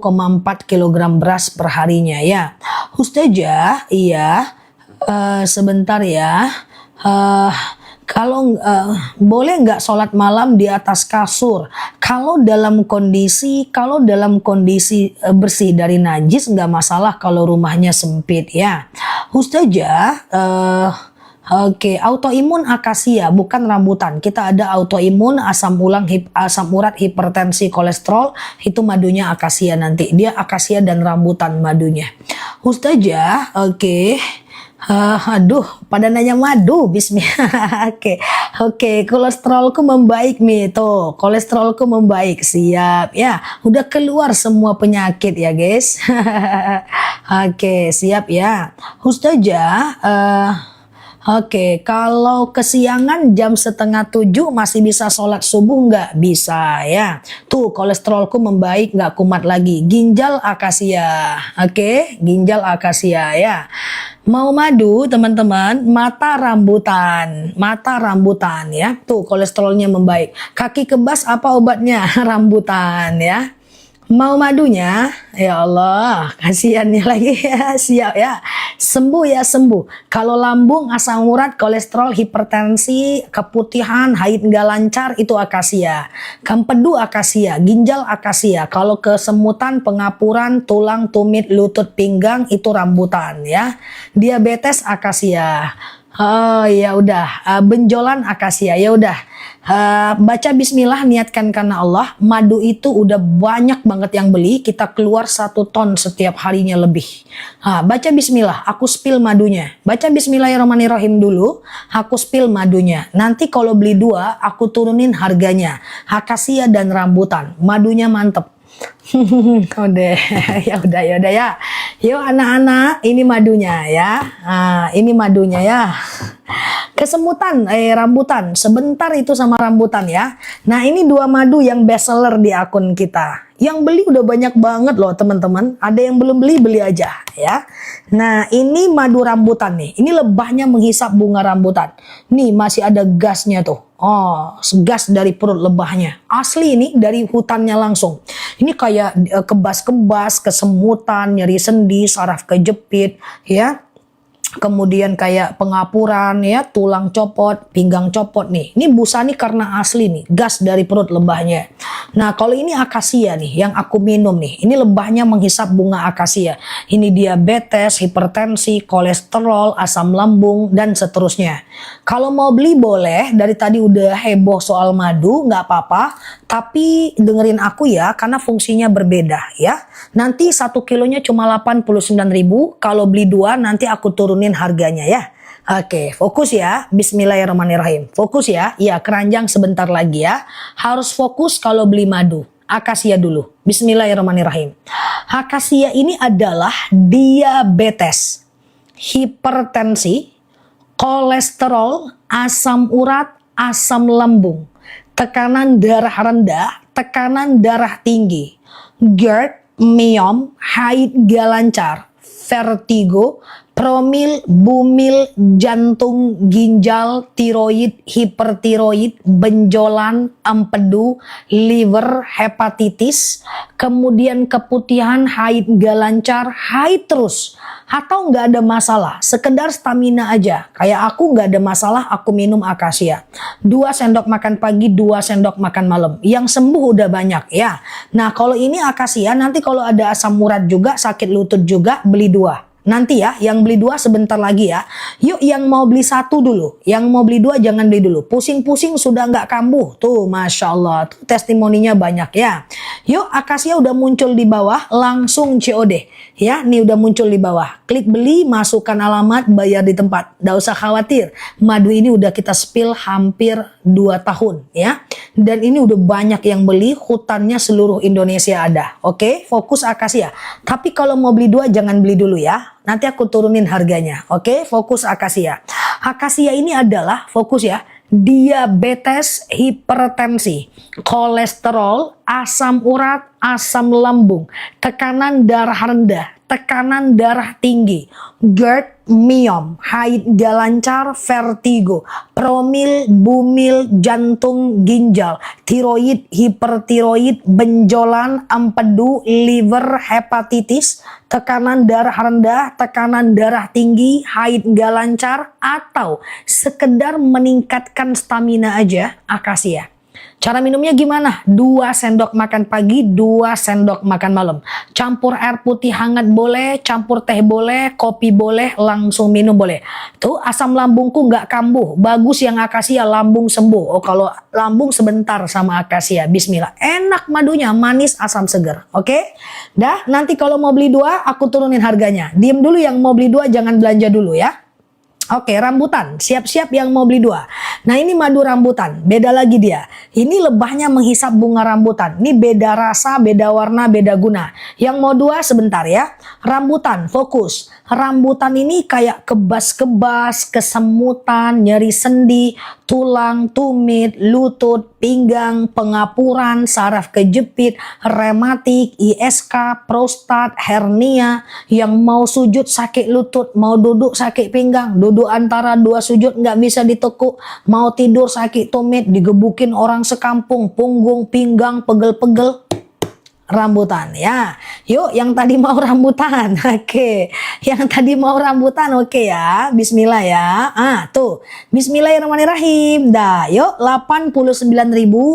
kilogram beras per harinya ya. Ustazah, iya, sebentar ya. Kalau boleh nggak sholat malam di atas kasur? Kalau dalam kondisi bersih dari najis nggak masalah kalau rumahnya sempit ya. Ustazah, oke, autoimun akasia bukan rambutan. Kita ada autoimun, asam urat, hipertensi, kolesterol, itu madunya akasia nanti. Dia akasia dan rambutan madunya. Ustazah, oke. Aduh, pada nanya madu, bismillah. Oke, kolesterolku membaik nih, tuh, kolesterolku membaik, siap ya. Udah keluar semua penyakit ya guys. Oke, siap ya. Ustazah, oke, kalau kesiangan jam 6:30 masih bisa sholat subuh nggak? Bisa ya. Tuh kolesterolku membaik, nggak kumat lagi. Ginjal akasia. Oke, ginjal akasia ya. Mau madu teman-teman, mata rambutan ya. Tuh kolesterolnya membaik. Kaki kebas apa obatnya? Rambutan ya. Mau madunya? Ya Allah, kasihannya lagi ya. Siap ya. Sembuh ya, sembuh. Kalau lambung, asam urat, kolesterol, hipertensi, keputihan, haid nggak lancar, itu akasia. Kempedu akasia, ginjal akasia. Kalau kesemutan, pengapuran, tulang, tumit, lutut, pinggang, itu rambutan ya. Diabetes akasia. Oh ya udah, benjolan akasia. Ya udah, baca bismillah, niatkan karena Allah. Madu itu udah banyak banget yang beli, kita keluar 1 ton setiap harinya lebih. Baca bismillah, aku spill madunya. Baca bismillahirrahmanirrahim dulu, aku spill madunya. Nanti kalau beli 2, aku turunin harganya. Akasia dan rambutan, madunya mantep. Udah, ya udah ya. Yuk anak-anak, ini madunya ya. Ini madunya ya. Kesemutan, rambutan. Sebentar itu sama rambutan ya. Nah, ini 2 madu yang best seller di akun kita. Yang beli udah banyak banget loh teman-teman. Ada yang belum beli, beli aja ya. Nah, ini madu rambutan nih. Ini lebahnya menghisap bunga rambutan. Nih masih ada gasnya tuh. Oh, gas dari perut lebahnya. Asli ini dari hutannya langsung. Ini kayak kebas-kebas, kesemutan, nyeri sendi, saraf kejepit ya. Kemudian kayak pengapuran ya, tulang copot, pinggang copot nih. Ini busa nih karena asli nih, gas dari perut lebahnya. Nah, kalau ini akasia nih yang aku minum nih. Ini lebahnya menghisap bunga akasia. Ini diabetes, hipertensi, kolesterol, asam lambung dan seterusnya. Kalau mau beli boleh, dari tadi udah heboh soal madu, nggak apa-apa. Tapi dengerin aku ya, karena fungsinya berbeda ya. Nanti 1 kilonya cuma 89.000, kalau beli 2 nanti aku turunin harganya ya. Oke, fokus ya. Bismillahirrahmanirrahim. Fokus ya. Ya, keranjang sebentar lagi ya. Harus fokus kalau beli madu. Akasia dulu. Bismillahirrahmanirrahim. Akasia ini adalah diabetes, hipertensi, kolesterol, asam urat, asam lambung, tekanan darah rendah, tekanan darah tinggi, GERD, myom, haid gak lancar, vertigo, promil, bumil, jantung, ginjal, tiroid, hipertiroid, benjolan, empedu, liver, hepatitis, kemudian keputihan, haid gak lancar, haid terus, atau nggak ada masalah, sekedar stamina aja. Kayak aku nggak ada masalah, aku minum akasia. 2 sendok makan pagi, 2 sendok makan malam. Yang sembuh udah banyak ya. Nah kalau ini akasia, nanti kalau ada asam urat juga, sakit lutut juga, beli 2. Nanti ya, yang beli 2 sebentar lagi ya. Yuk yang mau beli 1 dulu. Yang mau beli 2 jangan beli dulu. Pusing-pusing sudah nggak kambuh. Tuh Masya Allah, tuh testimoninya banyak ya. Yuk akasia udah muncul di bawah, langsung COD. Ya, nih udah muncul di bawah. Klik beli, masukkan alamat, bayar di tempat. Nggak usah khawatir. Madu ini udah kita spill hampir 2 tahun ya. Dan ini udah banyak yang beli, hutannya seluruh Indonesia ada. Oke, fokus akasia. Tapi kalau mau beli 2 jangan beli dulu ya. Nanti aku turunin harganya. Oke, fokus akasia. Akasia ini adalah, fokus ya, diabetes, hipertensi, kolesterol, asam urat, asam lambung, tekanan darah rendah, tekanan darah tinggi, GERD, myom, haid gak lancar, vertigo, promil, bumil, jantung, ginjal, tiroid, hipertiroid, benjolan, empedu, liver, hepatitis, tekanan darah rendah, tekanan darah tinggi, haid gak lancar, atau sekedar meningkatkan stamina aja, akasia. Cara minumnya gimana? 2 sendok makan pagi, 2 sendok makan malam. Campur air putih hangat boleh, campur teh boleh, kopi boleh, langsung minum boleh. Tuh asam lambungku nggak kambuh. Bagus yang akasia, lambung sembuh. Oh kalau lambung sebentar sama akasia, bismillah. Enak madunya, manis, asam seger. Oke? Dah, nanti kalau mau beli 2, aku turunin harganya. Diem dulu yang mau beli 2, jangan belanja dulu ya. Oke, rambutan. Siap-siap yang mau beli 2. Nah ini madu rambutan. Beda lagi dia. Ini lebahnya menghisap bunga rambutan. Ini beda rasa, beda warna, beda guna. Yang mau 2 sebentar ya. Rambutan, fokus. Rambutan ini kayak kebas-kebas, kesemutan, nyeri sendi, tulang, tumit, lutut, pinggang, pengapuran, saraf kejepit, rematik, ISK, prostat, hernia, yang mau sujud sakit lutut, mau duduk sakit pinggang, duduk antara 2 sujud nggak bisa ditekuk, mau tidur sakit tumit, digebukin orang sekampung, punggung, pinggang, pegel-pegel. Rambutan ya. Yuk yang tadi mau rambutan. Oke. Yang tadi mau rambutan oke ya. Bismillah ya. Tuh. Bismillahirrahmanirrahim. Dah, yuk 89.000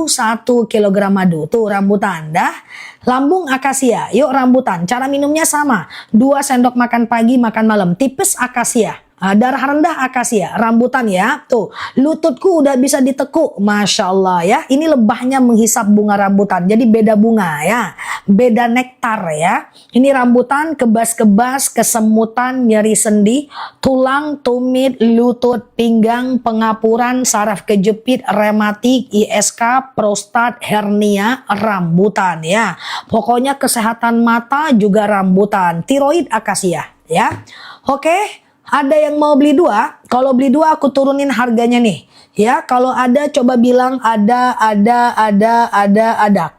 1 kilogram madu. Tuh rambutan dah. Lambung akasia. Yuk rambutan. Cara minumnya sama. 2 sendok makan pagi, makan malam. Tipis akasia. Darah rendah akasia, rambutan ya. Tuh, lututku udah bisa ditekuk. Masya Allah ya. Ini lebahnya menghisap bunga rambutan. Jadi beda bunga ya. Beda nektar ya. Ini rambutan kebas-kebas, kesemutan, nyeri sendi, tulang, tumit, lutut, pinggang, pengapuran, saraf kejepit, rematik, ISK, prostat, hernia, rambutan ya. Pokoknya kesehatan mata juga rambutan. Tiroid akasia ya. Oke. Ada yang mau beli 2? Kalau beli 2 aku turunin harganya nih. Ya, kalau ada coba bilang ada.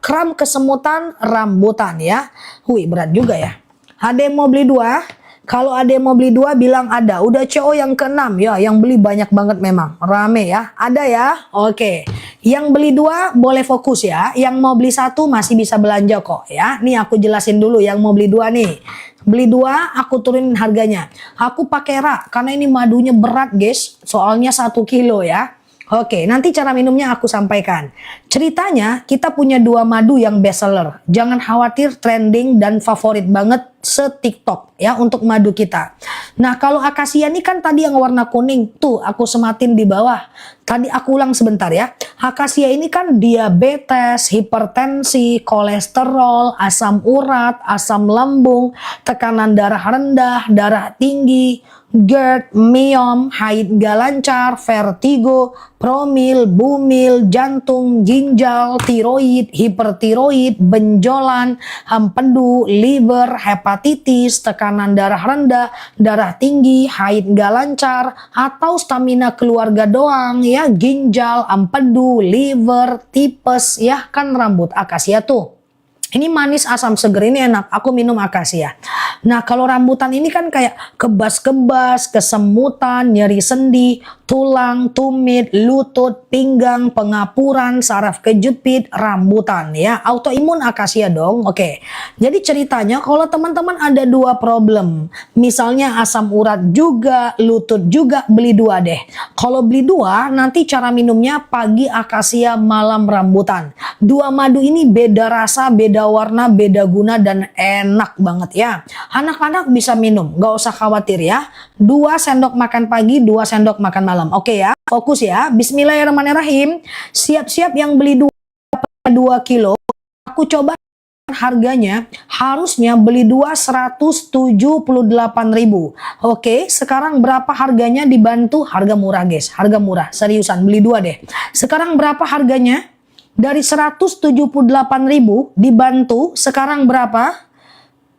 Kram kesemutan rambutan ya. Wih, berat juga ya. Ada yang mau beli 2? Kalau ada yang mau beli 2 bilang ada. Udah CO yang ke-6 ya, yang beli banyak banget memang. Rame ya. Ada ya? Oke. Yang beli 2 boleh fokus ya. Yang mau beli 1 masih bisa belanja kok ya. Nih aku jelasin dulu yang mau beli 2 nih. Beli 2 aku turunin harganya. Aku pakai rak karena ini madunya berat guys. Soalnya 1 kilo ya. Oke, nanti cara minumnya aku sampaikan. Ceritanya kita punya 2 madu yang best seller. Jangan khawatir, trending dan favorit banget se-TikTok ya untuk madu kita. Nah, kalau akasia ini kan tadi yang warna kuning. Tuh, aku sematin di bawah. Tadi aku ulang sebentar ya. Akasia ini kan diabetes, hipertensi, kolesterol, asam urat, asam lambung, tekanan darah rendah, darah tinggi, GERD, myom, haid gak lancar, vertigo, promil, bumil, jantung, ginjal, tiroid, hipertiroid, benjolan, empedu, liver, hepatitis, tekanan darah rendah, darah tinggi, haid gak lancar, atau stamina keluarga doang ya, ginjal, empedu, liver, tipes ya, kan rambut akasia tuh. Ini manis asam seger, ini enak, aku minum akasia. Nah kalau rambutan ini kan kayak kebas-kebas, kesemutan, nyeri sendi, tulang, tumit, lutut, pinggang, pengapuran, saraf kejepit, rambutan ya. Autoimun akasia dong. Oke. Jadi ceritanya kalau teman-teman ada dua problem, misalnya asam urat juga, lutut juga, beli dua deh. Kalau beli dua, nanti cara minumnya pagi akasia, malam rambutan. Dua madu ini beda rasa, beda warna, beda guna, dan enak banget ya. Anak-anak bisa minum, gak usah khawatir ya. 2 sendok makan pagi, 2 sendok makan malam. Oke ya, fokus ya. Bismillahirrahmanirrahim. Siap-siap yang beli 2 kilo. Aku coba harganya, harusnya beli 2 178.000. Oke, sekarang berapa harganya dibantu? Harga murah guys, harga murah. Seriusan, beli 2 deh. Sekarang berapa harganya? Dari 178.000 dibantu, sekarang berapa?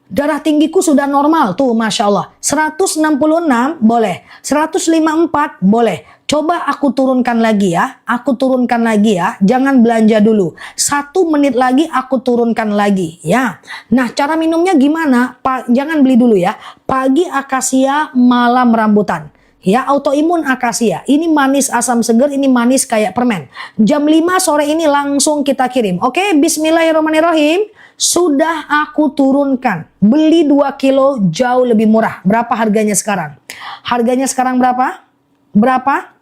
Darah tinggiku sudah normal tuh, Masya Allah. 166 boleh, 154 boleh. Coba aku turunkan lagi ya, aku turunkan lagi ya. Jangan belanja dulu. 1 menit lagi aku turunkan lagi ya. Nah cara minumnya gimana? Jangan beli dulu ya. Pagi akasia, malam rambutan. Ya, autoimun akasia. Ini manis asam seger, ini manis kayak permen. Jam 5 sore ini langsung kita kirim. Oke, bismillahirrahmanirrahim. Sudah aku turunkan. Beli 2 kilo jauh lebih murah. Berapa harganya sekarang? Harganya sekarang berapa? Berapa?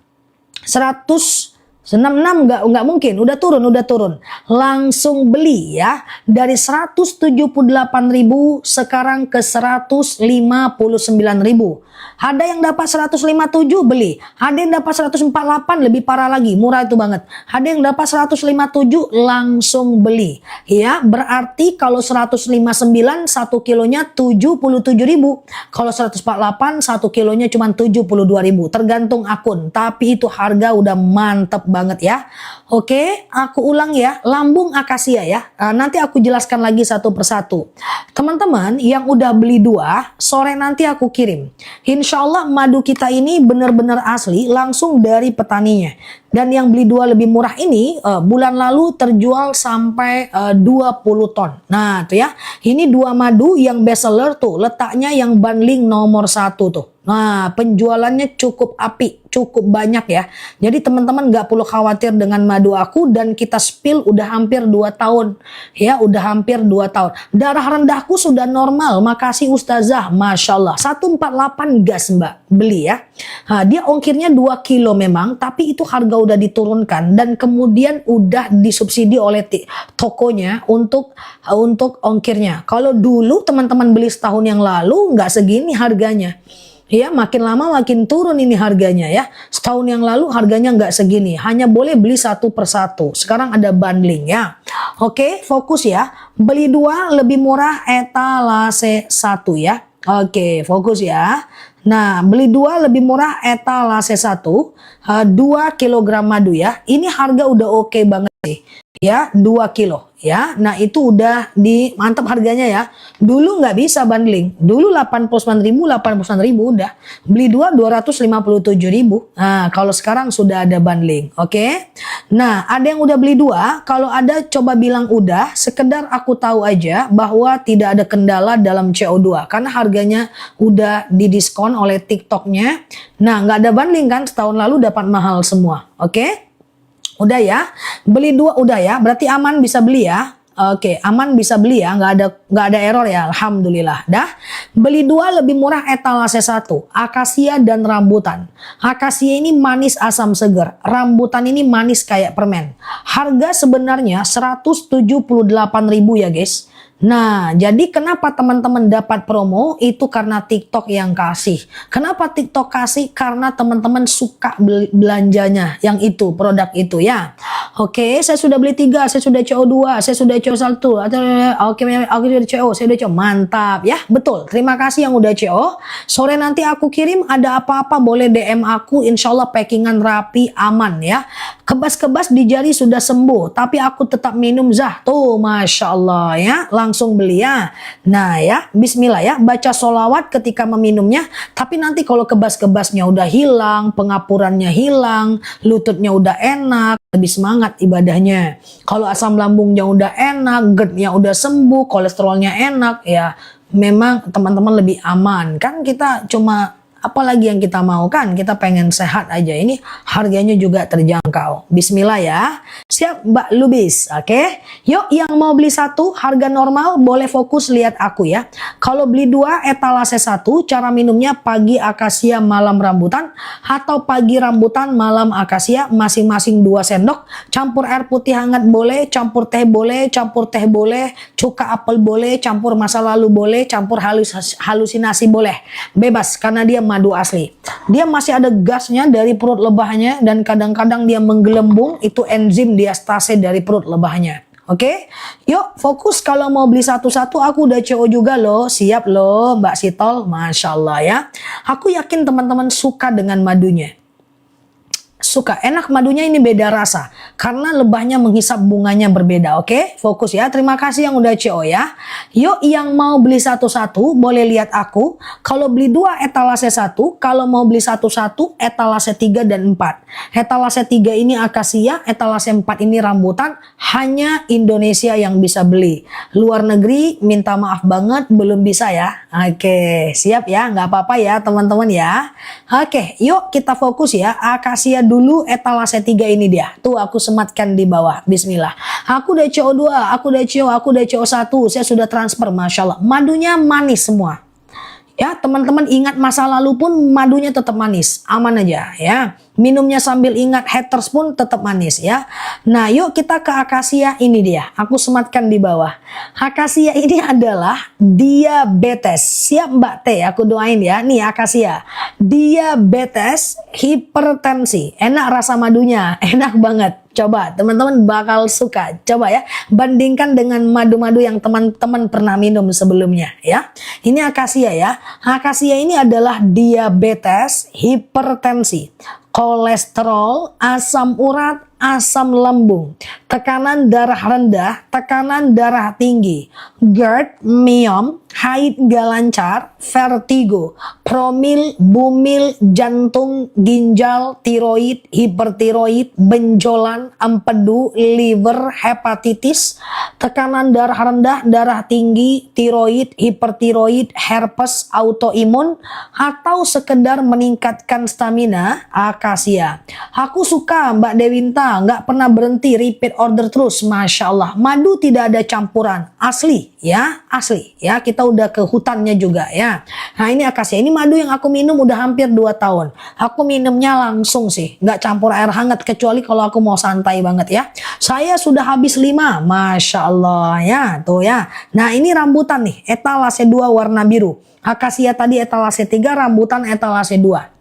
166 nggak mungkin, udah turun. Langsung beli ya. Dari 178.000 sekarang ke 159.000. Ada yang dapat 157 beli. Ada yang dapat 148, lebih parah lagi, murah itu banget. Ada yang dapat 157 langsung beli. Ya, berarti kalau 159 1 kilonya 77.000. Kalau 148 1 kilonya cuma 72.000. Tergantung akun, tapi itu harga udah mantep banget ya. Oke, aku ulang ya, lambung akasia ya. Nanti aku jelaskan lagi satu persatu. Teman-teman yang udah beli 2, sore nanti aku kirim. Insya Allah madu kita ini benar-benar asli, langsung dari petaninya. Dan yang beli 2 lebih murah ini bulan lalu terjual sampai 20 ton. Nah tuh ya, ini 2 madu yang best seller tuh, letaknya yang bundling nomor 1 tuh. Nah penjualannya cukup apik, cukup banyak ya. Jadi teman-teman gak perlu khawatir dengan madu aku, dan kita spill udah hampir 2 tahun. Ya udah hampir 2 tahun. Darah rendahku sudah normal, makasih Ustazah, Masya Allah. 148 gas mbak, beli ya. Nah, dia ongkirnya 2 kilo memang, tapi itu harga udah diturunkan. Dan kemudian udah disubsidi oleh tokonya untuk ongkirnya. Kalau dulu teman-teman beli setahun yang lalu nggak segini harganya. Ya, makin lama makin turun ini harganya ya. Setahun yang lalu harganya nggak segini. Hanya boleh beli 1 per 1. Sekarang ada bundling ya. Oke, fokus ya. Beli 2 lebih murah etalase 1 ya. Oke, fokus ya. Nah, beli 2 lebih murah etalase 1. 2 kg madu ya. Ini harga udah oke banget sih. Ya, 2 kilo ya. Nah itu udah di mantap harganya ya. Dulu nggak bisa bundling. Dulu 89.000 udah. Beli 2 257.000. Nah kalau sekarang sudah ada bundling. Oke. Nah ada yang udah beli 2. Kalau ada coba bilang udah. Sekedar aku tahu aja bahwa tidak ada kendala dalam CO2. Karena harganya udah didiskon oleh TikToknya. Nah nggak ada bundling kan. Setahun lalu dapat mahal semua. Oke. Udah ya, beli 2 udah ya, berarti aman bisa beli ya. Oke, aman bisa beli ya, nggak ada error ya, alhamdulillah. Dah, beli 2 lebih murah etalase 1, akasia dan rambutan. Akasia ini manis asam seger, rambutan ini manis kayak permen. Harga sebenarnya 178.000 ya guys. Nah, jadi kenapa teman-teman dapat promo? Itu karena TikTok yang kasih. Kenapa TikTok kasih? Karena teman-teman suka belanjanya, yang itu, produk itu ya. Oke, saya sudah beli 3, saya sudah CO2, saya sudah CO1, oke, aku sudah CO, saya sudah CO. Mantap ya, betul. Terima kasih yang udah CO. Sore nanti aku kirim, ada apa-apa boleh DM aku, insya Allah packingan rapi, aman ya. Kebas-kebas di jari sudah sembuh, tapi aku tetap minum Zah. Tuh, Masya Allah ya, langsung beli ya. Nah ya, bismillah ya, baca sholawat ketika meminumnya, tapi nanti kalau kebas-kebasnya udah hilang, pengapurannya hilang, lututnya udah enak, lebih semangat ibadahnya. Kalau asam lambungnya udah enak, GERD-nya udah sembuh, kolesterolnya enak, ya memang teman-teman lebih aman. Kan kita cuma apalagi yang kita mau, kan kita pengen sehat aja. Ini harganya juga terjangkau. Bismillah ya. Siap Mbak Lubis, oke? Yuk yang mau beli 1 harga normal boleh fokus lihat aku ya. Kalau beli 2 etalase 1, cara minumnya pagi akasia malam rambutan atau pagi rambutan malam akasia, masing-masing 2 sendok. Campur air putih hangat boleh, campur teh boleh, cuka apel boleh, campur masa lalu boleh, campur halusinasi boleh. Bebas karena dia madu asli. Dia masih ada gasnya dari perut lebahnya dan kadang-kadang dia menggelembung, itu enzim diastase dari perut lebahnya. Oke, yuk fokus. Kalau mau beli satu-satu aku udah CO juga loh. Siap loh Mbak Sitol, Masya Allah ya. Aku yakin teman-teman suka dengan madunya. Suka, enak madunya, ini beda rasa karena lebahnya menghisap bunganya berbeda. Oke, fokus ya. Terima kasih yang udah CO ya. Yuk yang mau beli satu-satu boleh lihat aku. Kalau beli 2 etalase 1, kalau mau beli satu-satu etalase 3 dan 4. Etalase 3 ini akasia, etalase 4 ini rambutan. Hanya Indonesia yang bisa beli. Luar negeri minta maaf banget belum bisa ya. Oke, siap ya, nggak apa-apa ya teman-teman ya. Oke, yuk kita fokus ya. Akasia dulu, etalase 3 ini dia. Tuh aku sematkan di bawah. Bismillah. Aku udah CO2, aku udah CO1. Saya sudah transfer, Masya Allah. Madunya manis semua. Ya, teman-teman ingat masa lalu pun madunya tetap manis. Aman aja ya. Minumnya sambil ingat haters pun tetap manis ya. Nah, yuk kita ke akasia, ini dia. Aku sematkan di bawah. Akasia ini adalah diabetes. Siap Mbak T, aku doain ya. Nih akasia. Diabetes, hipertensi. Enak rasa madunya, enak banget. Coba, teman-teman bakal suka. Coba ya, bandingkan dengan madu-madu yang teman-teman pernah minum sebelumnya ya. Ini akasia ya. Akasia ini adalah diabetes, hipertensi, kolesterol, asam urat, asam lambung, tekanan darah rendah, tekanan darah tinggi, GERD, myom, haid gak lancar, vertigo, promil, bumil, jantung, ginjal, tiroid, hipertiroid, benjolan, empedu, liver, hepatitis, tekanan darah rendah, darah tinggi, tiroid, hipertiroid, herpes, autoimun, atau sekedar meningkatkan stamina, akasia. Aku suka Mbak Dewinta, nggak pernah berhenti, repeat order terus, Masya Allah. Madu tidak ada campuran, asli ya, asli ya. Kita udah ke hutannya juga ya. Nah ini akasia, ini madu yang aku minum udah hampir 2 tahun. Aku minumnya langsung sih, nggak campur air hangat, kecuali kalau aku mau santai banget ya. Saya sudah habis 5, Masya Allah ya, tuh ya. Nah ini rambutan nih, etalase 2 warna biru. Akasia tadi etalase 3, rambutan etalase 2.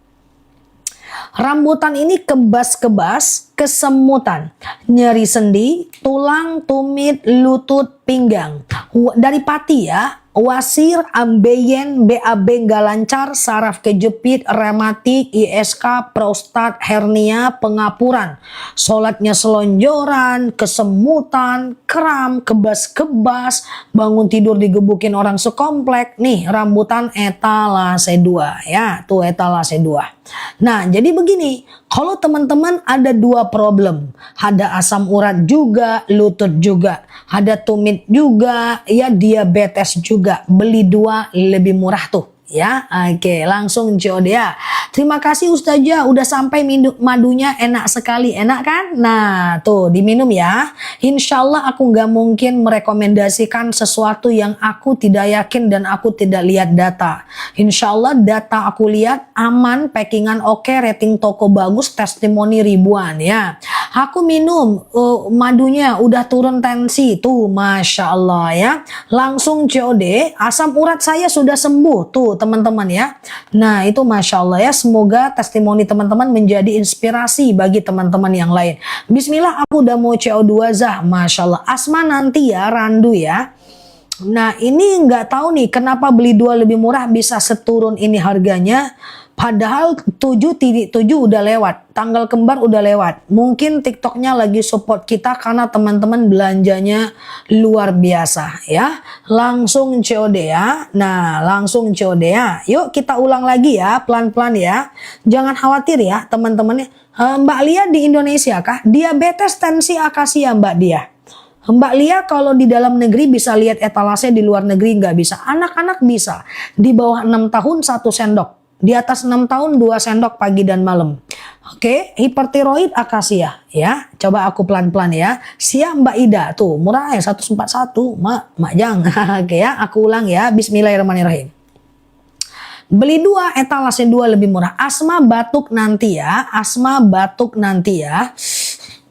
Rambutan ini kebas-kebas, kesemutan, nyeri sendi, tulang, tumit, lutut, pinggang. Dari pati ya, wasir, ambeien, BAB nggak lancar, saraf kejepit, rematik, ISK, prostat, hernia, pengapuran, sholatnya selonjoran, kesemutan, kram, kebas-kebas, bangun tidur digebukin orang sekomplek. Nih rambutan etalase 2 ya, tuh etalase 2. Nah jadi begini, kalau teman-teman ada 2 problem, ada asam urat juga, lutut juga, ada tumit juga, ya diabetes juga, beli 2 lebih murah tuh ya. Oke, langsung COD ya. Terima kasih Ustazah, udah sampai madunya enak sekali. Enak kan? Nah, tuh diminum ya. Insya Allah aku nggak mungkin merekomendasikan sesuatu yang aku tidak yakin dan aku tidak lihat data. Insya Allah data aku lihat aman, packingan oke, rating toko bagus, testimoni ribuan ya. Aku minum madunya udah turun tensi tuh, Masya Allah ya. Langsung COD, asam urat saya sudah sembuh tuh teman-teman ya. Nah itu Masya Allah ya, semoga testimoni teman-teman menjadi inspirasi bagi teman-teman yang lain. Bismillah, aku udah mau CO2 Zah, Masya Allah. Asma nanti ya, randu ya. Nah ini nggak tahu nih kenapa beli 2 lebih murah bisa seturun ini harganya. Padahal 7.7 udah lewat, tanggal kembar udah lewat. Mungkin TikToknya lagi support kita karena teman-teman belanjanya luar biasa ya. Langsung COD ya. Nah langsung COD ya. Yuk kita ulang lagi ya, pelan-pelan ya. Jangan khawatir ya teman-temannya. Mbak Lia di Indonesia kah? Diabetes tensi akasia Mbak Dia. Mbak Lia kalau di dalam negeri bisa lihat etalase, di luar negeri nggak bisa. Anak-anak bisa. Di bawah 6 tahun 1 sendok. Di atas 6 tahun 2 sendok pagi dan malam. Oke, hipertiroid akasia ya. Coba aku pelan-pelan ya. Siap Mbak Ida tuh, murah ya 141. Mak jangan. Oke ya, aku ulang ya. Bismillahirrahmanirrahim. Beli 2, etalase 2 lebih murah. Asma batuk nanti ya. Asma batuk nanti ya.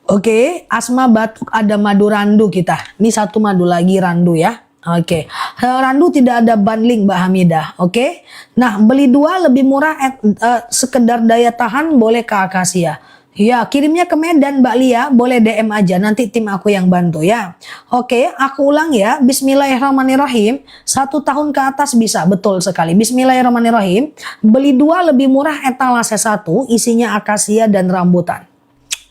Oke, asma batuk ada madu randu kita. Ini 1 madu lagi randu ya. Oke, randu tidak ada bundling Mbak Hamidah. Oke, nah beli 2 lebih murah, sekedar daya tahan boleh ke akasia. Ya, kirimnya ke Medan Mbak Lia, boleh DM aja, nanti tim aku yang bantu ya. Oke, aku ulang ya. Bismillahirrahmanirrahim. 1 tahun ke atas bisa, betul sekali. Bismillahirrahmanirrahim. Beli 2 lebih murah, etalase 1, isinya akasia dan rambutan.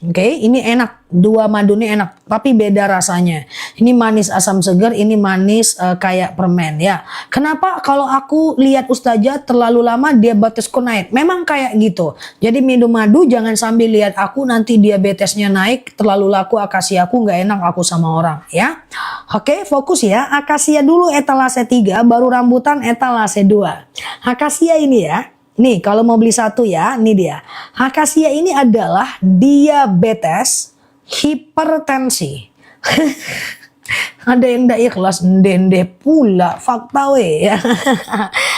Oke, ini enak. 2 madu ini enak, tapi beda rasanya. Ini manis asam segar, ini manis kayak permen ya. Kenapa kalau aku lihat Ustazah terlalu lama diabetesku naik? Memang kayak gitu. Jadi minum madu jangan sambil lihat aku nanti diabetesnya naik, terlalu laku akasia aku nggak enak aku sama orang ya. Oke, fokus ya. Akasia dulu etalase 3, baru rambutan etalase 2. Akasia ini ya. Nih kalau mau beli 1 ya, ini dia. Akasia ini adalah diabetes, hipertensi. Ada yang tidak ikhlas, ndende pula, fakta we ya.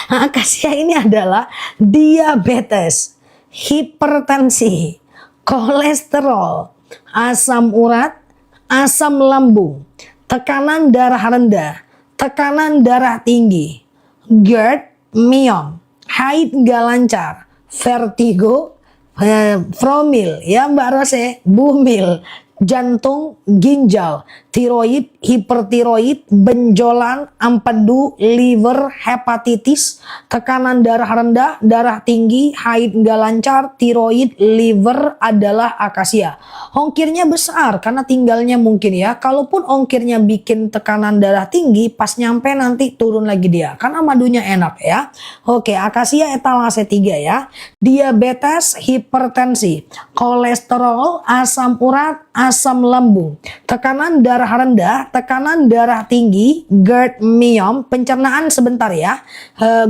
Akasia ini adalah diabetes, hipertensi, kolesterol, asam urat, asam lambung, tekanan darah rendah, tekanan darah tinggi, GERD, myom, haid nggak lancar, vertigo, promil, ya Mbak Rose, bumil, jantung, ginjal, tiroid, hipertiroid, benjolan, empedu, liver, hepatitis, tekanan darah rendah, darah tinggi, haid nggak lancar, tiroid, liver adalah akasia. Ongkirnya besar karena tinggalnya mungkin ya. Kalaupun ongkirnya bikin tekanan darah tinggi, pas nyampe nanti turun lagi dia. Karena madunya enak ya. Oke, akasia etalase 3 ya. Diabetes, hipertensi, kolesterol, asam urat, asam lambung, tekanan darah rendah, tekanan darah tinggi, GERD, myom, pencernaan sebentar ya.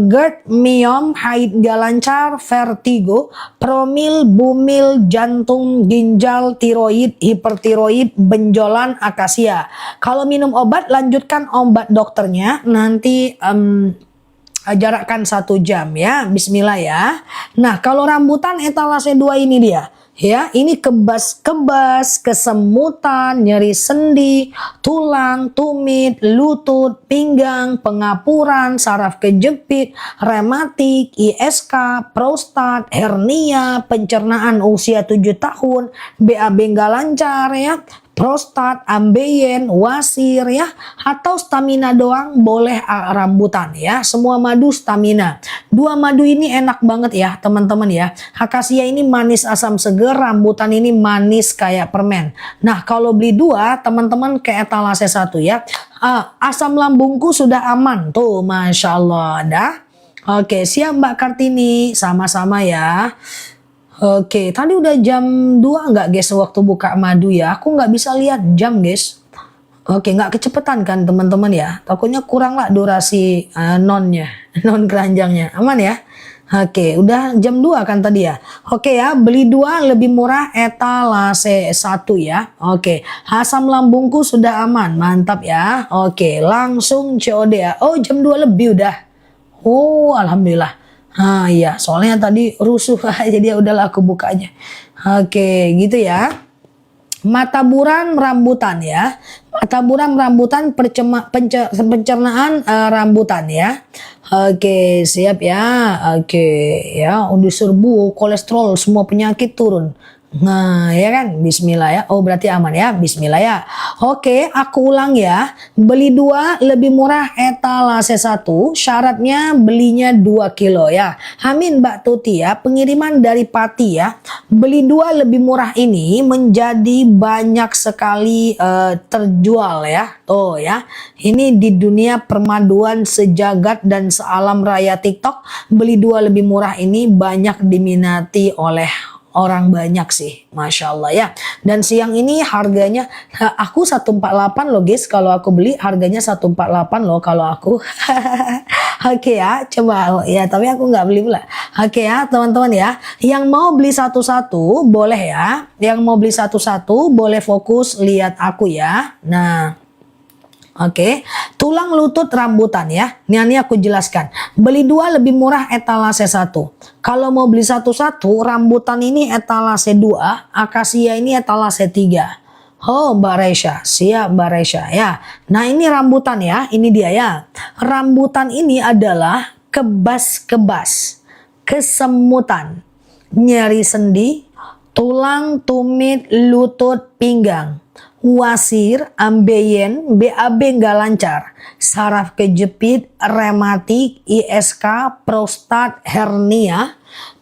GERD, myom, haid gak lancar, vertigo, promil, bumil, jantung, ginjal, tiroid, hipertiroid, benjolan, akasia. Kalau minum obat, lanjutkan obat dokternya. Nanti jarakkan 1 jam ya. Bismillah ya. Nah kalau rambutan etalase 2 ini dia. Ya, ini kebas-kebas, kesemutan, nyeri sendi, tulang, tumit, lutut, pinggang, pengapuran, saraf kejepit, rematik, ISK, prostat, hernia, pencernaan usia 7 tahun, BAB nggak lancar ya, prostat, ambeien, wasir ya, atau stamina doang boleh rambutan ya. Semua madu stamina. 2 madu ini enak banget ya teman-teman ya. Akasia ini manis asam seger, rambutan ini manis kayak permen. Nah kalau beli 2 teman-teman ke etalase 1 ya. Asam lambungku sudah aman tuh, Masya Allah dah. Oke, siap Mbak Kartini, sama-sama ya. Oke, tadi udah jam 2 nggak guys waktu buka madu ya? Aku nggak bisa lihat jam guys. Oke, nggak kecepetan kan teman-teman ya? Takutnya kurang lah durasi non keranjangnya. Aman ya? Oke, udah jam 2 kan tadi ya. Oke ya, beli 2 lebih murah etalase 1 ya. Oke, asam lambungku sudah aman. Mantap ya. Oke, langsung COD ya. Oh, jam 2 lebih udah. Oh, alhamdulillah. Ah iya, soalnya tadi rusuh jadi ya udahlah aku buka aja. Oke, gitu ya. Mata buram rambutan ya. Mata buram rambutan pencernaan rambutan ya. Oke, siap ya. Oke, ya udah serbu kolesterol semua penyakit turun. Nah, ya kan? Bismillah ya. Oh, berarti aman ya. Bismillah ya. Oke, aku ulang ya. Beli 2 lebih murah etalase 1. Syaratnya belinya 2 kilo ya. Amin Mbak Tuti ya. Pengiriman dari Pati ya. Beli 2 lebih murah ini menjadi banyak sekali terjual ya. Oh ya. Ini di dunia permaduan sejagat dan sealam raya TikTok. Beli 2 lebih murah ini banyak diminati oleh orang banyak sih, Masya Allah ya. Dan siang ini harganya, aku 148 loh guys, kalau aku beli harganya 148 loh kalau aku. Oke ya, coba ya, tapi aku nggak beli pula. Oke ya teman-teman ya, yang mau beli satu-satu boleh ya, yang mau beli satu-satu boleh fokus lihat aku ya. Nah, oke, tulang lutut rambutan ya. Ini aku jelaskan. Beli 2 lebih murah etalase 1. Kalau mau beli satu-satu, rambutan ini etalase 2, akasia ini etalase 3. Oh Mbak Resya, siap Mbak Resya ya. Nah ini rambutan ya, ini dia ya. Rambutan ini adalah kebas-kebas, kesemutan, nyeri sendi, tulang, tumit, lutut, pinggang, wasir, ambeien, BAB nggak lancar, saraf kejepit, rematik, ISK, prostat, hernia,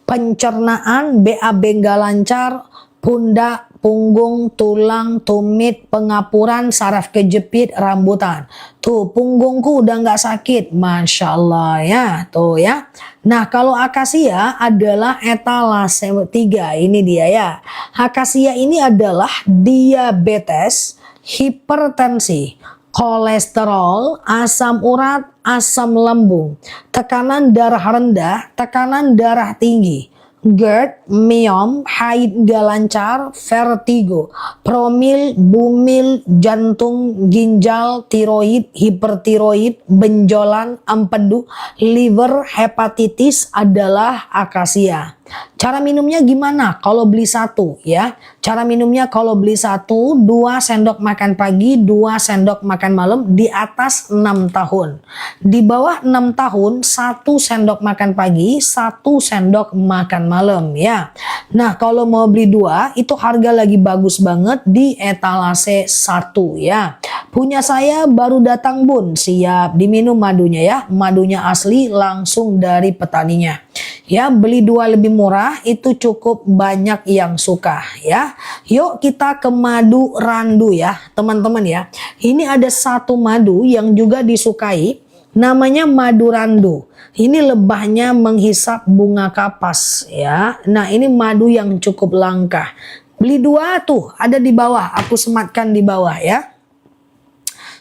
pencernaan, BAB nggak lancar, pundak, punggung, tulang, tumit, pengapuran, saraf kejepit, rambutan. Tuh punggungku udah nggak sakit, Masya Allah ya, tuh ya. Nah kalau akasia adalah etalase 3, ini dia ya. Akasia ini adalah diabetes, hipertensi, kolesterol, asam urat, asam lambung, tekanan darah rendah, tekanan darah tinggi, GERD, myom, haid gak lancar, vertigo, promil, bumil, jantung, ginjal, tiroid, hipertiroid, benjolan, empedu, liver, hepatitis adalah akasia. Cara minumnya gimana? Kalau beli satu ya. Cara minumnya kalau beli satu, 2 sendok makan pagi, 2 sendok makan malam di atas 6 tahun. Di bawah 6 tahun, 1 sendok makan pagi, 1 sendok makan malam ya. Nah kalau mau beli 2, itu harga lagi bagus banget di etalase 1 ya. Punya saya baru datang bun, siap diminum madunya ya. Madunya asli langsung dari petaninya. Ya, beli 2 lebih murah itu cukup banyak yang suka ya. Yuk kita ke madu randu ya teman-teman ya. Ini ada satu madu yang juga disukai, namanya madu randu. Ini lebahnya menghisap bunga kapas ya. Nah ini madu yang cukup langka. Beli 2 tuh ada di bawah, aku sematkan di bawah ya.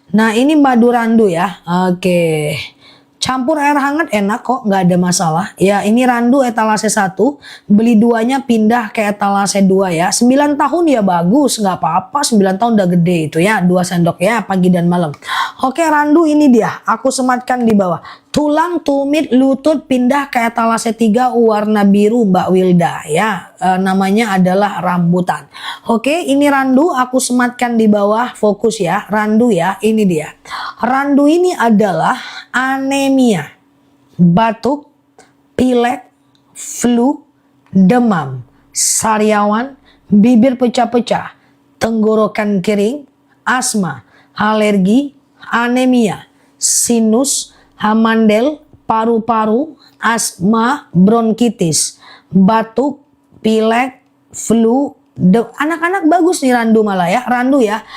Nah ini madu randu ya. Oke. Campur air hangat enak kok, nggak ada masalah. Ya ini randu etalase 1, beli 2-nya pindah ke etalase 2 ya. 9 tahun ya bagus, nggak apa-apa, 9 tahun udah gede itu ya. 2 sendok ya pagi dan malam. Oke randu ini dia, aku sematkan di bawah. Tulang, tumit, lutut pindah ke etalase 3 warna biru Mbak Wilda ya. Namanya adalah rambutan. Oke ini randu aku sematkan di bawah, fokus ya. Randu ya, ini dia. Randu ini adalah anemia, batuk, pilek, flu, demam, sariawan, bibir pecah-pecah, tenggorokan kering, asma, alergi, anemia, sinus, hamandel, paru-paru, asma, bronkitis, batuk, pilek, flu, anak-anak bagus nih randu malah ya, randu ya.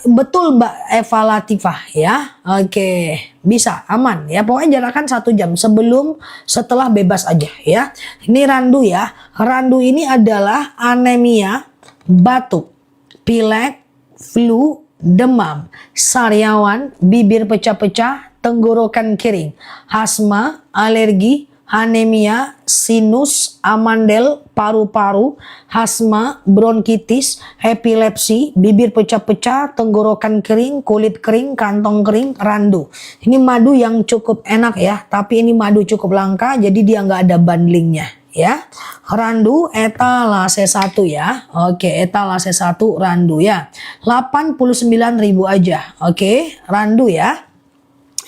Betul Mbak Eva Latifah ya. Oke, bisa aman ya. Pokoknya jarakkan 1 jam sebelum setelah bebas aja ya. Ini randu ya. Randu ini adalah anemia, batuk, pilek, flu, demam, sariawan, bibir pecah-pecah, tenggorokan kering, asma, alergi, anemia, sinus, amandel, paru-paru, asma, bronkitis, epilepsi, bibir pecah-pecah, tenggorokan kering, kulit kering, kantong kering, randu. Ini madu yang cukup enak ya, tapi ini madu cukup langka, jadi dia nggak ada bundlingnya ya. Randu etalase 1 ya. Oke, etalase 1 randu ya. 89.000 aja. Oke, randu ya.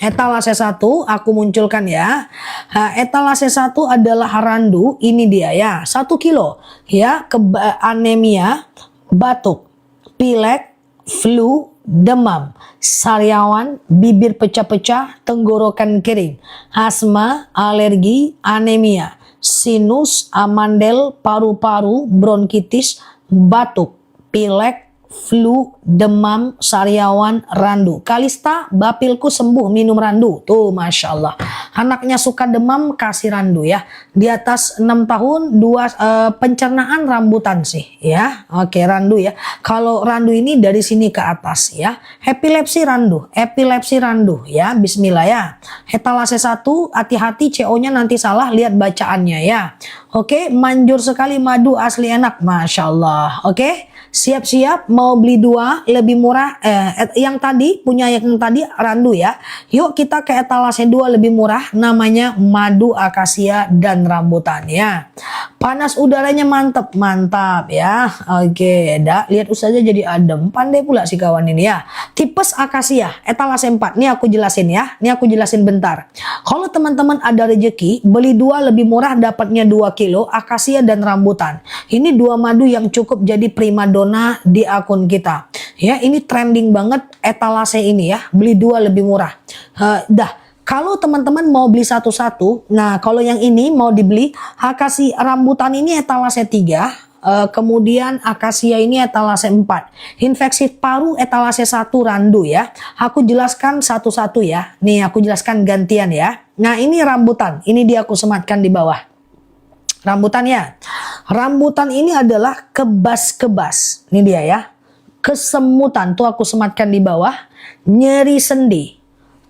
Etalase 1 aku munculkan ya. Etalase 1 adalah randu, ini dia ya. 1 kilo ya, anemia, batuk, pilek, flu, demam, sariawan, bibir pecah-pecah, tenggorokan kering, asma, alergi, anemia, sinus, amandel, paru-paru, bronkitis, batuk, pilek, flu, demam, sariawan, randu. Kalista, bapilku sembuh minum randu. Tuh, Masya Allah. Anaknya suka demam, kasih randu ya. Di atas 6 tahun, pencernaan rambutan sih ya. Oke, randu ya. Kalau randu ini dari sini ke atas ya. Epilepsi randu ya. Bismillah ya. Etalase 1, hati-hati CO-nya nanti salah, lihat bacaannya ya. Oke, manjur sekali madu asli enak. Masya Allah. Oke. Siap-siap mau beli 2 lebih murah, yang tadi punya yang tadi randu ya. Yuk kita ke etalase 2 lebih murah, namanya madu akasia dan rambutan ya. Panas udaranya mantap ya. Oke, lihat saja jadi adem. Pandai pula si kawan ini ya. Tipes akasia etalase 4. Ini aku jelasin ya. Ini aku jelasin bentar. Kalau teman-teman ada rezeki beli 2 lebih murah, dapatnya 2 kilo akasia dan rambutan. Ini 2 madu yang cukup jadi primadona di akun kita ya. Ini trending banget etalase ini ya, beli 2 lebih murah. Kalau teman-teman mau beli satu-satu, nah kalau yang ini mau dibeli, akasia rambutan ini etalase 3, kemudian akasia ini etalase 4, infeksi paru etalase 1 randu ya. Aku jelaskan satu-satu ya. Nih aku jelaskan gantian ya. Nah ini rambutan, ini dia aku sematkan di bawah. Rambutan ya. Rambutan ini adalah kebas-kebas. Ini dia ya. Kesemutan tuh aku sematkan di bawah. Nyeri sendi,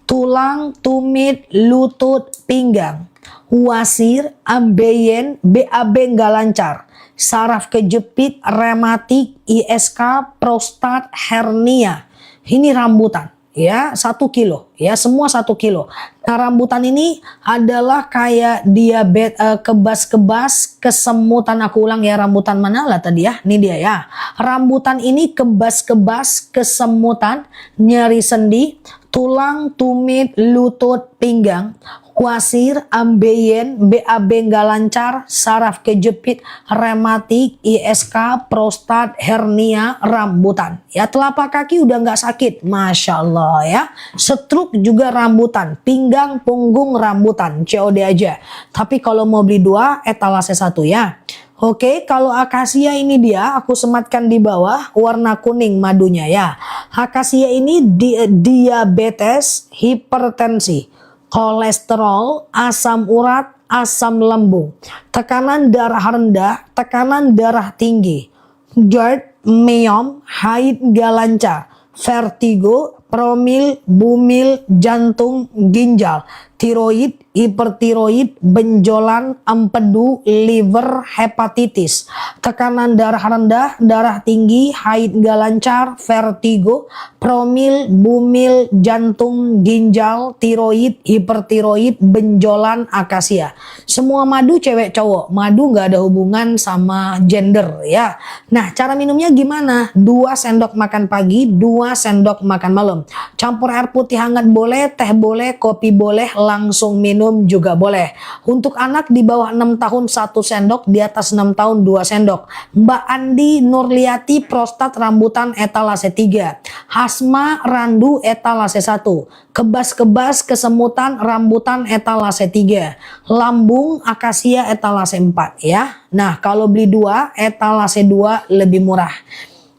tulang, tumit, lutut, pinggang, wasir, ambeien, BAB nggak lancar, saraf kejepit, rematik, ISK, prostat, hernia. Ini rambutan. Ya, 1 kilo ya, semua 1 kilo. Nah rambutan ini adalah kayak diabetes, kebas-kebas, kesemutan. Aku ulang ya, rambutan mana lah tadi ya, ini dia ya. Rambutan ini kebas-kebas, kesemutan, nyeri sendi, tulang, tumit, lutut, pinggang, wasir, ambeien, BAB nggak lancar, saraf kejepit, rematik, ISK, prostat, hernia, rambutan. Ya telapak kaki udah nggak sakit, Masya Allah ya. Stroke juga rambutan, pinggang, punggung rambutan, COD aja. Tapi kalau mau beli 2, etalase 1 ya. Oke, kalau akasia ini dia aku sematkan di bawah warna kuning madunya ya. Akasia ini diabetes, hipertensi, kolesterol, asam urat, asam lambung, tekanan darah rendah, tekanan darah tinggi, GERD, myom, haid gak lancar, vertigo, promil, bumil, jantung, ginjal, tiroid, hipertiroid, benjolan, empedu, liver, hepatitis, tekanan darah rendah, darah tinggi, haid gak lancar, vertigo, promil, bumil, jantung, ginjal, tiroid, hipertiroid, benjolan, akasia. Semua madu cewek cowok, madu gak ada hubungan sama gender ya. Nah cara minumnya gimana? 2 sendok makan pagi, 2 sendok makan malam. Campur air putih hangat boleh, teh boleh, kopi boleh, langsung minum juga boleh. Untuk anak di bawah 6 tahun 1 sendok, di atas 6 tahun 2 sendok. Mbak Andi Nurliati, prostat rambutan etalase 3, asma randu etalase 1, kebas-kebas kesemutan rambutan etalase 3, lambung akasia etalase 4 ya. Nah kalau beli 2 etalase 2 lebih murah.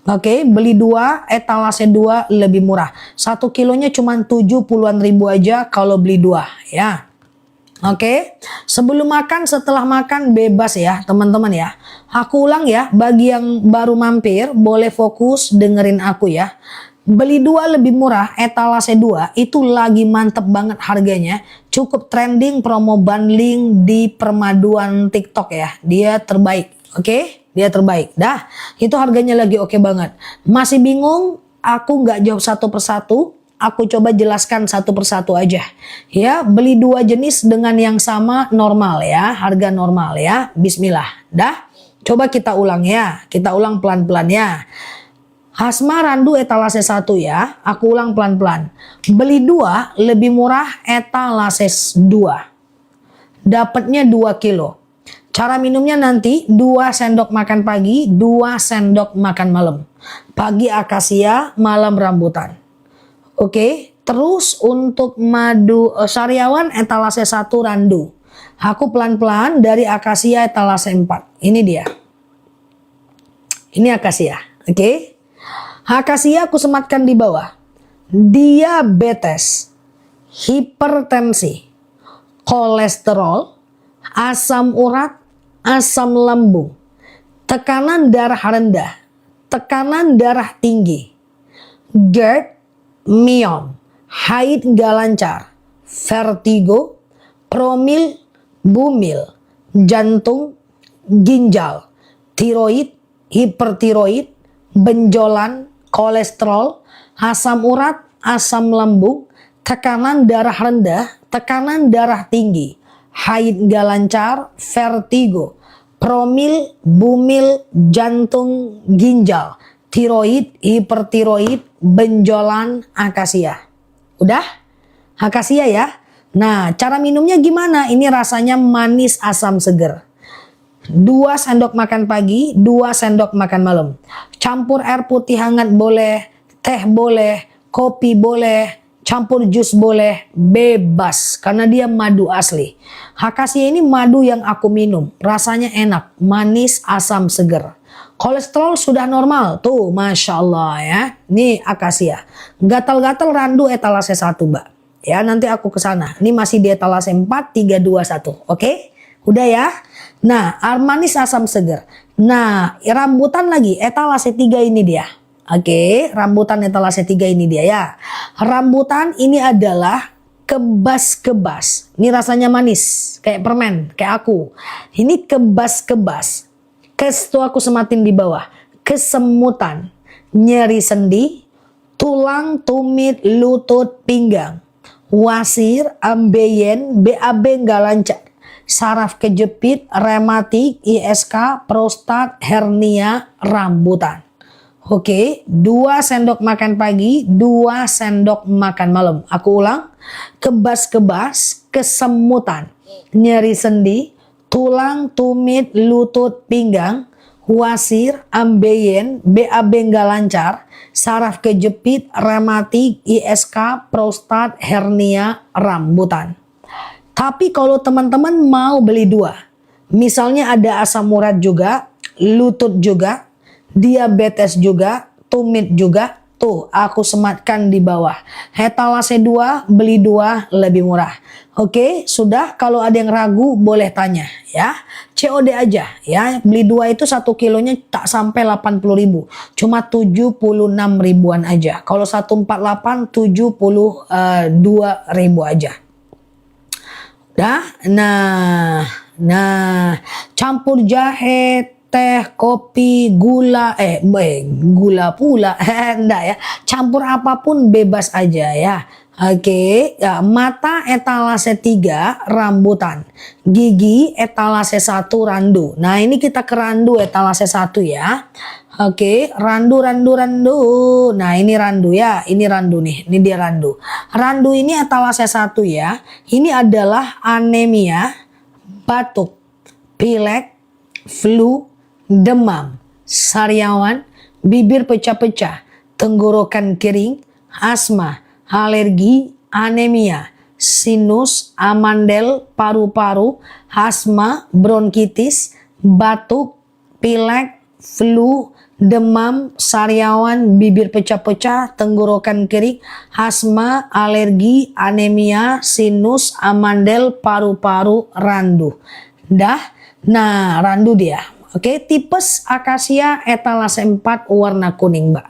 Oke, beli 2 etalase 2 lebih murah. 1 kilonya cuma 70-an ribu aja kalau beli 2 ya. Oke, sebelum makan, setelah makan bebas ya teman-teman ya. Aku ulang ya, bagi yang baru mampir boleh fokus dengerin aku ya. Beli dua lebih murah, etalase 2 itu lagi mantep banget harganya. Cukup trending promo bundling di permaduan TikTok ya. Dia terbaik, oke? Dia terbaik. Dah, itu harganya lagi oke banget. Masih bingung? Aku nggak jawab satu persatu. Aku coba jelaskan satu persatu aja. Ya, beli dua jenis dengan yang sama normal ya. Harga normal ya. Bismillah. Dah, coba kita ulang ya. Kita ulang pelan-pelan ya. Hasma randu etalase 1 ya. Aku ulang pelan-pelan. Beli 2 lebih murah etalase 2. Dapatnya 2 kilo. Cara minumnya nanti 2 sendok makan pagi, 2 sendok makan malam. Pagi akasia, malam rambutan. Oke, terus untuk madu sariawan etalase 1 randu. Aku pelan-pelan dari akasia etalase 4. Ini dia. Ini akasia, oke? Akasia aku sematkan di bawah. Diabetes, hipertensi, kolesterol, asam urat, asam lambung, tekanan darah rendah, tekanan darah tinggi, GERD, miom, haid nggak lancar, vertigo, promil, bumil, jantung, ginjal, tiroid, hipertiroid, benjolan, kolesterol, asam urat, asam lambung, tekanan darah rendah, tekanan darah tinggi, haid nggak lancar, vertigo, promil, bumil, jantung, ginjal, tiroid, hipertiroid, benjolan, akasia. Udah? Akasia ya. Nah, cara minumnya gimana? Ini rasanya manis asam seger. 2 sendok makan pagi, 2 sendok makan malam. Campur air putih hangat boleh, teh boleh, kopi boleh, campur jus boleh, bebas. Karena dia madu asli. Akasia ini madu yang aku minum. Rasanya enak, manis, asam, seger. Kolesterol sudah normal. Tuh, Masya Allah ya. Ini akasia. Gatal-gatal randu etalase 1, Mbak. Ya, nanti aku ke sana. Ini masih di etalase 4, 3, 2, 1. Oke? Udah ya? Nah, manis asam seger. Nah, rambutan lagi, etalase 3 ini dia. Oke, rambutan etalase 3 ini dia ya. Rambutan ini adalah kebas-kebas. Ini rasanya manis, kayak permen, kayak aku. Ini kebas-kebas. Tuh aku sematin di bawah. Kesemutan, nyeri sendi, tulang, tumit, lutut, pinggang, wasir, ambeien, BAB nggak lancar, saraf kejepit, rematik, ISK, prostat, hernia, rambutan. Oke, 2 sendok makan pagi, 2 sendok makan malam. Aku ulang, kebas-kebas, kesemutan, nyeri sendi, tulang, tumit, lutut, pinggang, wasir, ambeien, BAB nggak lancar, saraf kejepit, rematik, ISK, prostat, hernia, rambutan. Tapi kalau teman-teman mau beli 2, misalnya ada asam urat juga, lutut juga, diabetes juga, tumit juga, tuh aku sematkan di bawah. Etalase 2, beli 2 lebih murah. Oke, sudah. Kalau ada yang ragu boleh tanya ya. COD aja ya. Beli 2 itu 1 kilonya tak sampai 80.000. Cuma 76 ribuan aja. Kalau 148 72.000 aja. Nah, campur jahe, teh, kopi, gula, gula pula, enggak ya. Campur apapun bebas aja ya. Oke, ya, mata etalase 3 rambutan, gigi etalase 1 randu. Nah ini kita ke randu etalase 1 ya. Oke, randu. Nah ini randu ya, ini randu nih, ini dia randu. Randu ini etalase 1 ya. Ini adalah anemia, batuk, pilek, flu, demam, sariawan, bibir pecah-pecah, tenggorokan kering, asma, alergi, anemia, sinus, amandel, paru-paru, asma, bronkitis, batuk, pilek, flu, demam, sariawan, bibir pecah-pecah, tenggorokan kering, asma, alergi, anemia, sinus, amandel, paru-paru, randu. Nah randu dia. Oke, tipes akasia etalase 4 warna kuning, Mbak.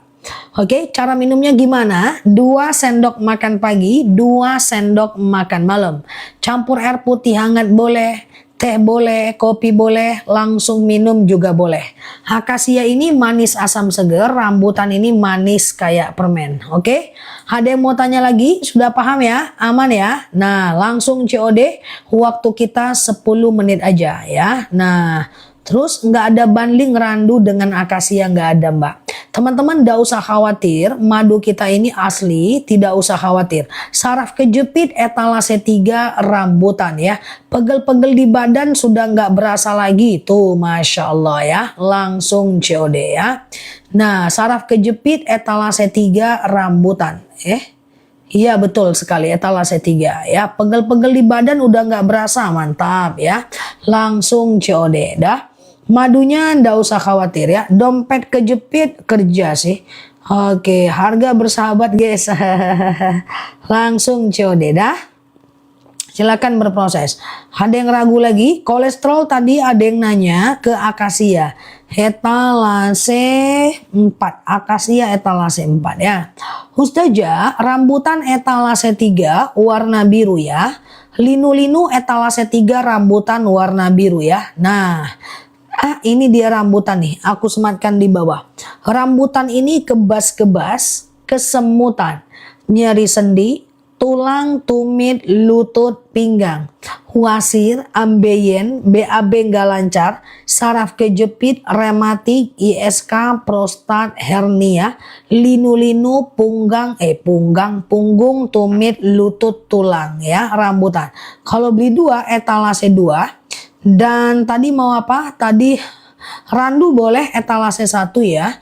Oke, cara minumnya gimana? 2 sendok makan pagi, 2 sendok makan malam. Campur air putih hangat boleh, teh boleh, kopi boleh, langsung minum juga boleh. Akasia ini manis asam seger, rambutan ini manis kayak permen. Oke, ada yang mau tanya lagi? Sudah paham ya? Aman ya? Nah, langsung COD, waktu kita 10 menit aja ya. Nah, terus nggak ada banding randu dengan akasia, nggak ada mbak. Teman-teman nggak usah khawatir, madu kita ini asli, tidak usah khawatir. Saraf kejepit etalase 3 rambutan ya. Pegel-pegel di badan sudah nggak berasa lagi. Tuh Masya Allah ya, langsung COD ya. Nah, saraf kejepit etalase 3 rambutan. Iya betul sekali, etalase 3 ya. Pegel-pegel di badan udah nggak berasa, mantap ya. Langsung COD dah. Madunya ndak usah khawatir ya. Dompet kejepit kerja sih. Oke, harga bersahabat guys. Langsung COD dah. Silakan berproses. Ada yang ragu lagi? Kolesterol tadi ada yang nanya ke akasia. Etalase 4. Akasia etalase 4 ya. Ustazah, rambutan etalase 3 warna biru ya. Linu-linu etalase 3 rambutan warna biru ya. Nah, ini dia rambutan nih, aku sematkan di bawah. Rambutan ini kebas-kebas, kesemutan, nyeri sendi, tulang, tumit, lutut, pinggang, wasir, ambeien, BAB nggak lancar, saraf kejepit, rematik, ISK, prostat, hernia, linu-linu, punggung, tumit, lutut, tulang ya, rambutan. Kalau beli 2, etalase 2. Dan tadi mau apa? Tadi randu boleh etalase 1 ya.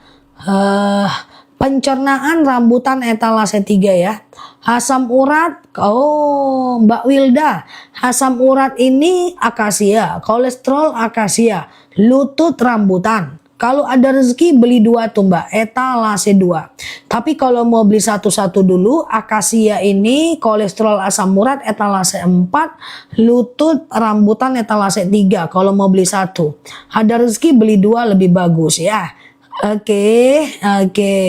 Pencernaan rambutan etalase 3 ya. Asam urat, Mbak Wilda. Asam urat ini akasia, kolesterol akasia, lutut rambutan. Kalau ada rezeki beli 2 tuh mbak, etalase 2. Tapi kalau mau beli satu-satu dulu, akasia ini kolesterol asam urat etalase 4, lutut rambutan etalase 3. Kalau mau beli satu, ada rezeki beli 2 lebih bagus ya. Oke,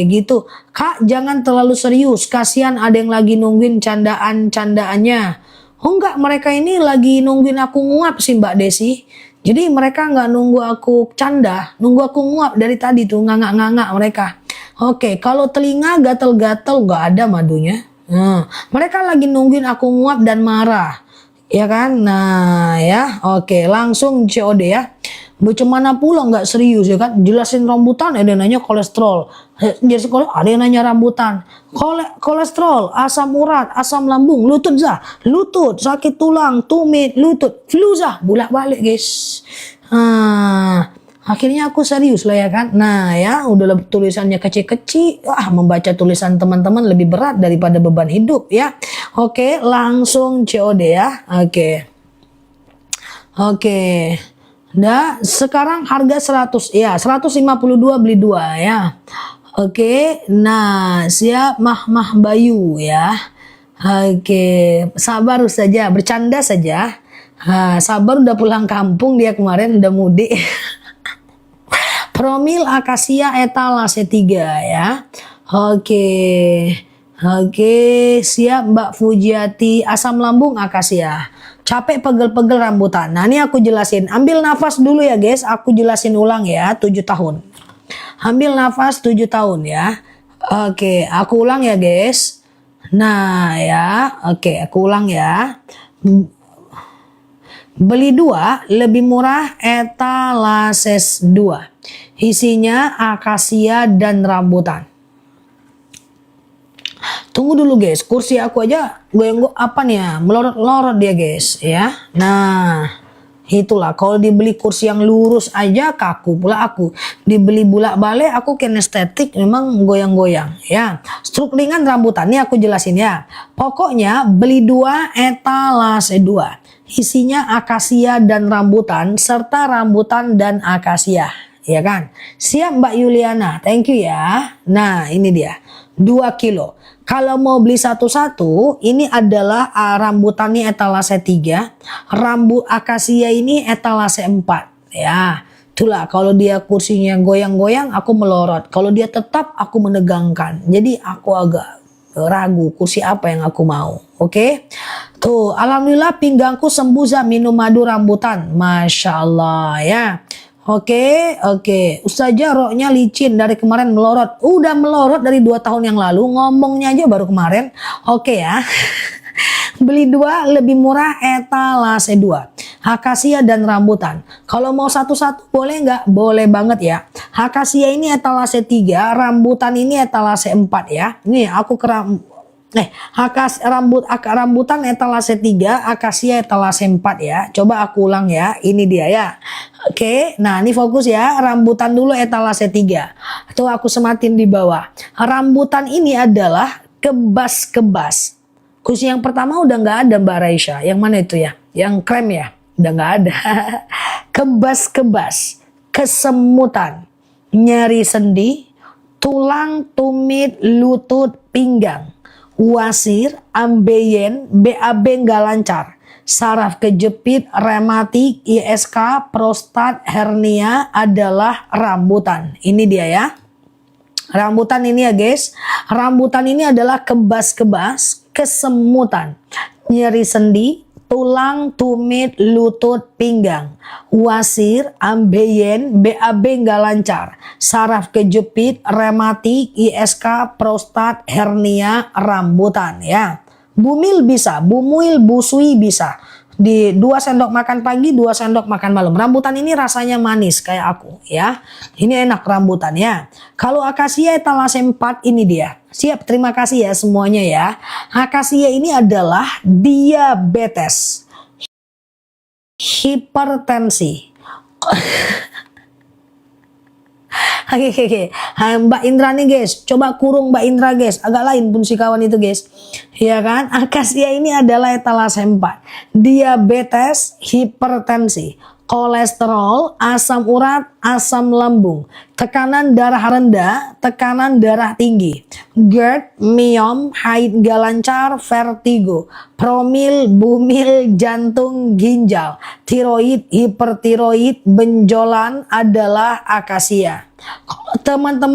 gitu. Kak jangan terlalu serius, kasihan ada yang lagi nungguin candaan-candaannya. Oh enggak, mereka ini lagi nungguin aku nguap sih Mbak Desi. Jadi mereka nggak nunggu aku canda, nunggu aku nguap dari tadi tuh, ngangak-ngangak mereka. Oke, kalau telinga gatel-gatel nggak ada madunya. Mereka lagi nungguin aku nguap dan marah. Ya kan? Nah ya, oke langsung COD ya. Bagaimana pula nggak serius ya kan? Jelasin rambutan, ada yang nanya kolesterol. Jadi ada yang nanya rambutan. Kolesterol, asam urat, asam lambung, lutut lutut, sakit tulang, tumit, lutut, flu bolak-balik guys. Akhirnya aku serius lah ya kan. Nah ya, udah tulisannya kecil-kecil. Membaca tulisan teman-teman lebih berat daripada beban hidup ya. Oke, langsung COD ya. Oke. Nah, sekarang harga 100 ya, 152 beli 2 ya. Oke, nah siap Mah Bayu ya. Oke, sabar saja, bercanda saja. Sabar udah pulang kampung dia kemarin, udah mudik. Promil akasia etalase 3 ya. Oke, siap Mbak Fujiati, asam lambung akasia. Capek pegel-pegel rambutan. Nah ini aku jelasin. Ambil nafas dulu ya guys. Aku jelasin ulang ya. 7 tahun. Ambil nafas 7 tahun ya. Oke. Aku ulang ya guys. Nah ya. Oke. Aku ulang ya. Beli 2 lebih murah etalases 2. Isinya akasia dan rambutan. Tunggu dulu guys, kursi aku aja goyang apa nih ya, melorot-lorot dia guys ya. Nah itulah, kalau dibeli kursi yang lurus aja kaku pula aku. Dibeli bolak-balik aku kinestetik memang goyang-goyang ya. Struk ringan rambutan, nih aku jelasin ya. Pokoknya beli 2 etalase 2. Isinya akasia dan rambutan serta rambutan dan akasia. Ya kan? Siap Mbak Yuliana, thank you ya. Nah ini dia 2 kilo. Kalau mau beli satu-satu, ini adalah rambutannya etalase 3, rambut akasia ini etalase 4 ya. Itulah kalau dia kursinya goyang-goyang aku melorot. Kalau dia tetap aku menegangkan. Jadi aku agak ragu kursi apa yang aku mau. Oke. Tuh, alhamdulillah pinggangku sembuh Za, minum madu rambutan. Masya Allah ya. Oke. Ustazah roknya licin dari kemarin melorot. Udah melorot dari 2 tahun yang lalu. Ngomongnya aja baru kemarin. Oke ya. Beli 2 lebih murah, etalase 2. Akasia dan rambutan. Kalau mau satu-satu boleh nggak? Boleh banget ya. Akasia ini etalase 3, rambutan ini etalase 4 ya. Nih aku rambutan etalase 3, akasia etalase 4 ya. Coba aku ulang ya. Ini dia ya. Oke, nah ini fokus ya. Rambutan dulu etalase 3. Tuh aku sematin di bawah. Rambutan ini adalah kebas-kebas. Kursi yang pertama udah nggak ada Mbak Raisya. Yang mana itu ya? Yang krem ya? Udah nggak ada. Kebas-kebas, kesemutan, nyeri sendi, tulang, tumit, lutut, pinggang, wasir, ambeien, BAB nggak lancar, saraf kejepit, rematik, ISK, prostat, hernia adalah rambutan. Ini dia ya. Rambutan ini ya guys. Rambutan ini adalah kebas-kebas, kesemutan, nyeri sendi, tulang, tumit, lutut, pinggang, wasir, ambeien, BAB nggak lancar, saraf kejepit, rematik, ISK, prostat, hernia, rambutan ya. Bumil bisa, bumuil, busui bisa. Di 2 sendok makan pagi, 2 sendok makan malam. Rambutan ini rasanya manis kayak aku ya. Ini enak rambutan ya. Kalau akasia etalase 4 ini dia. Siap, terima kasih ya semuanya ya. Akasia ini adalah diabetes, hipertensi. Oke. Mbak Indra nih guys, coba kurung Mbak Indra guys, agak lain pun si kawan itu guys. Ya kan, akasia ini adalah etalase 4. Diabetes, hipertensi, kolesterol, asam urat, asam lambung, tekanan darah rendah, tekanan darah tinggi, GERD, myom, haid gak lancar, vertigo, promil, bumil, jantung, ginjal, tiroid, hipertiroid, benjolan adalah akasia. Teman-teman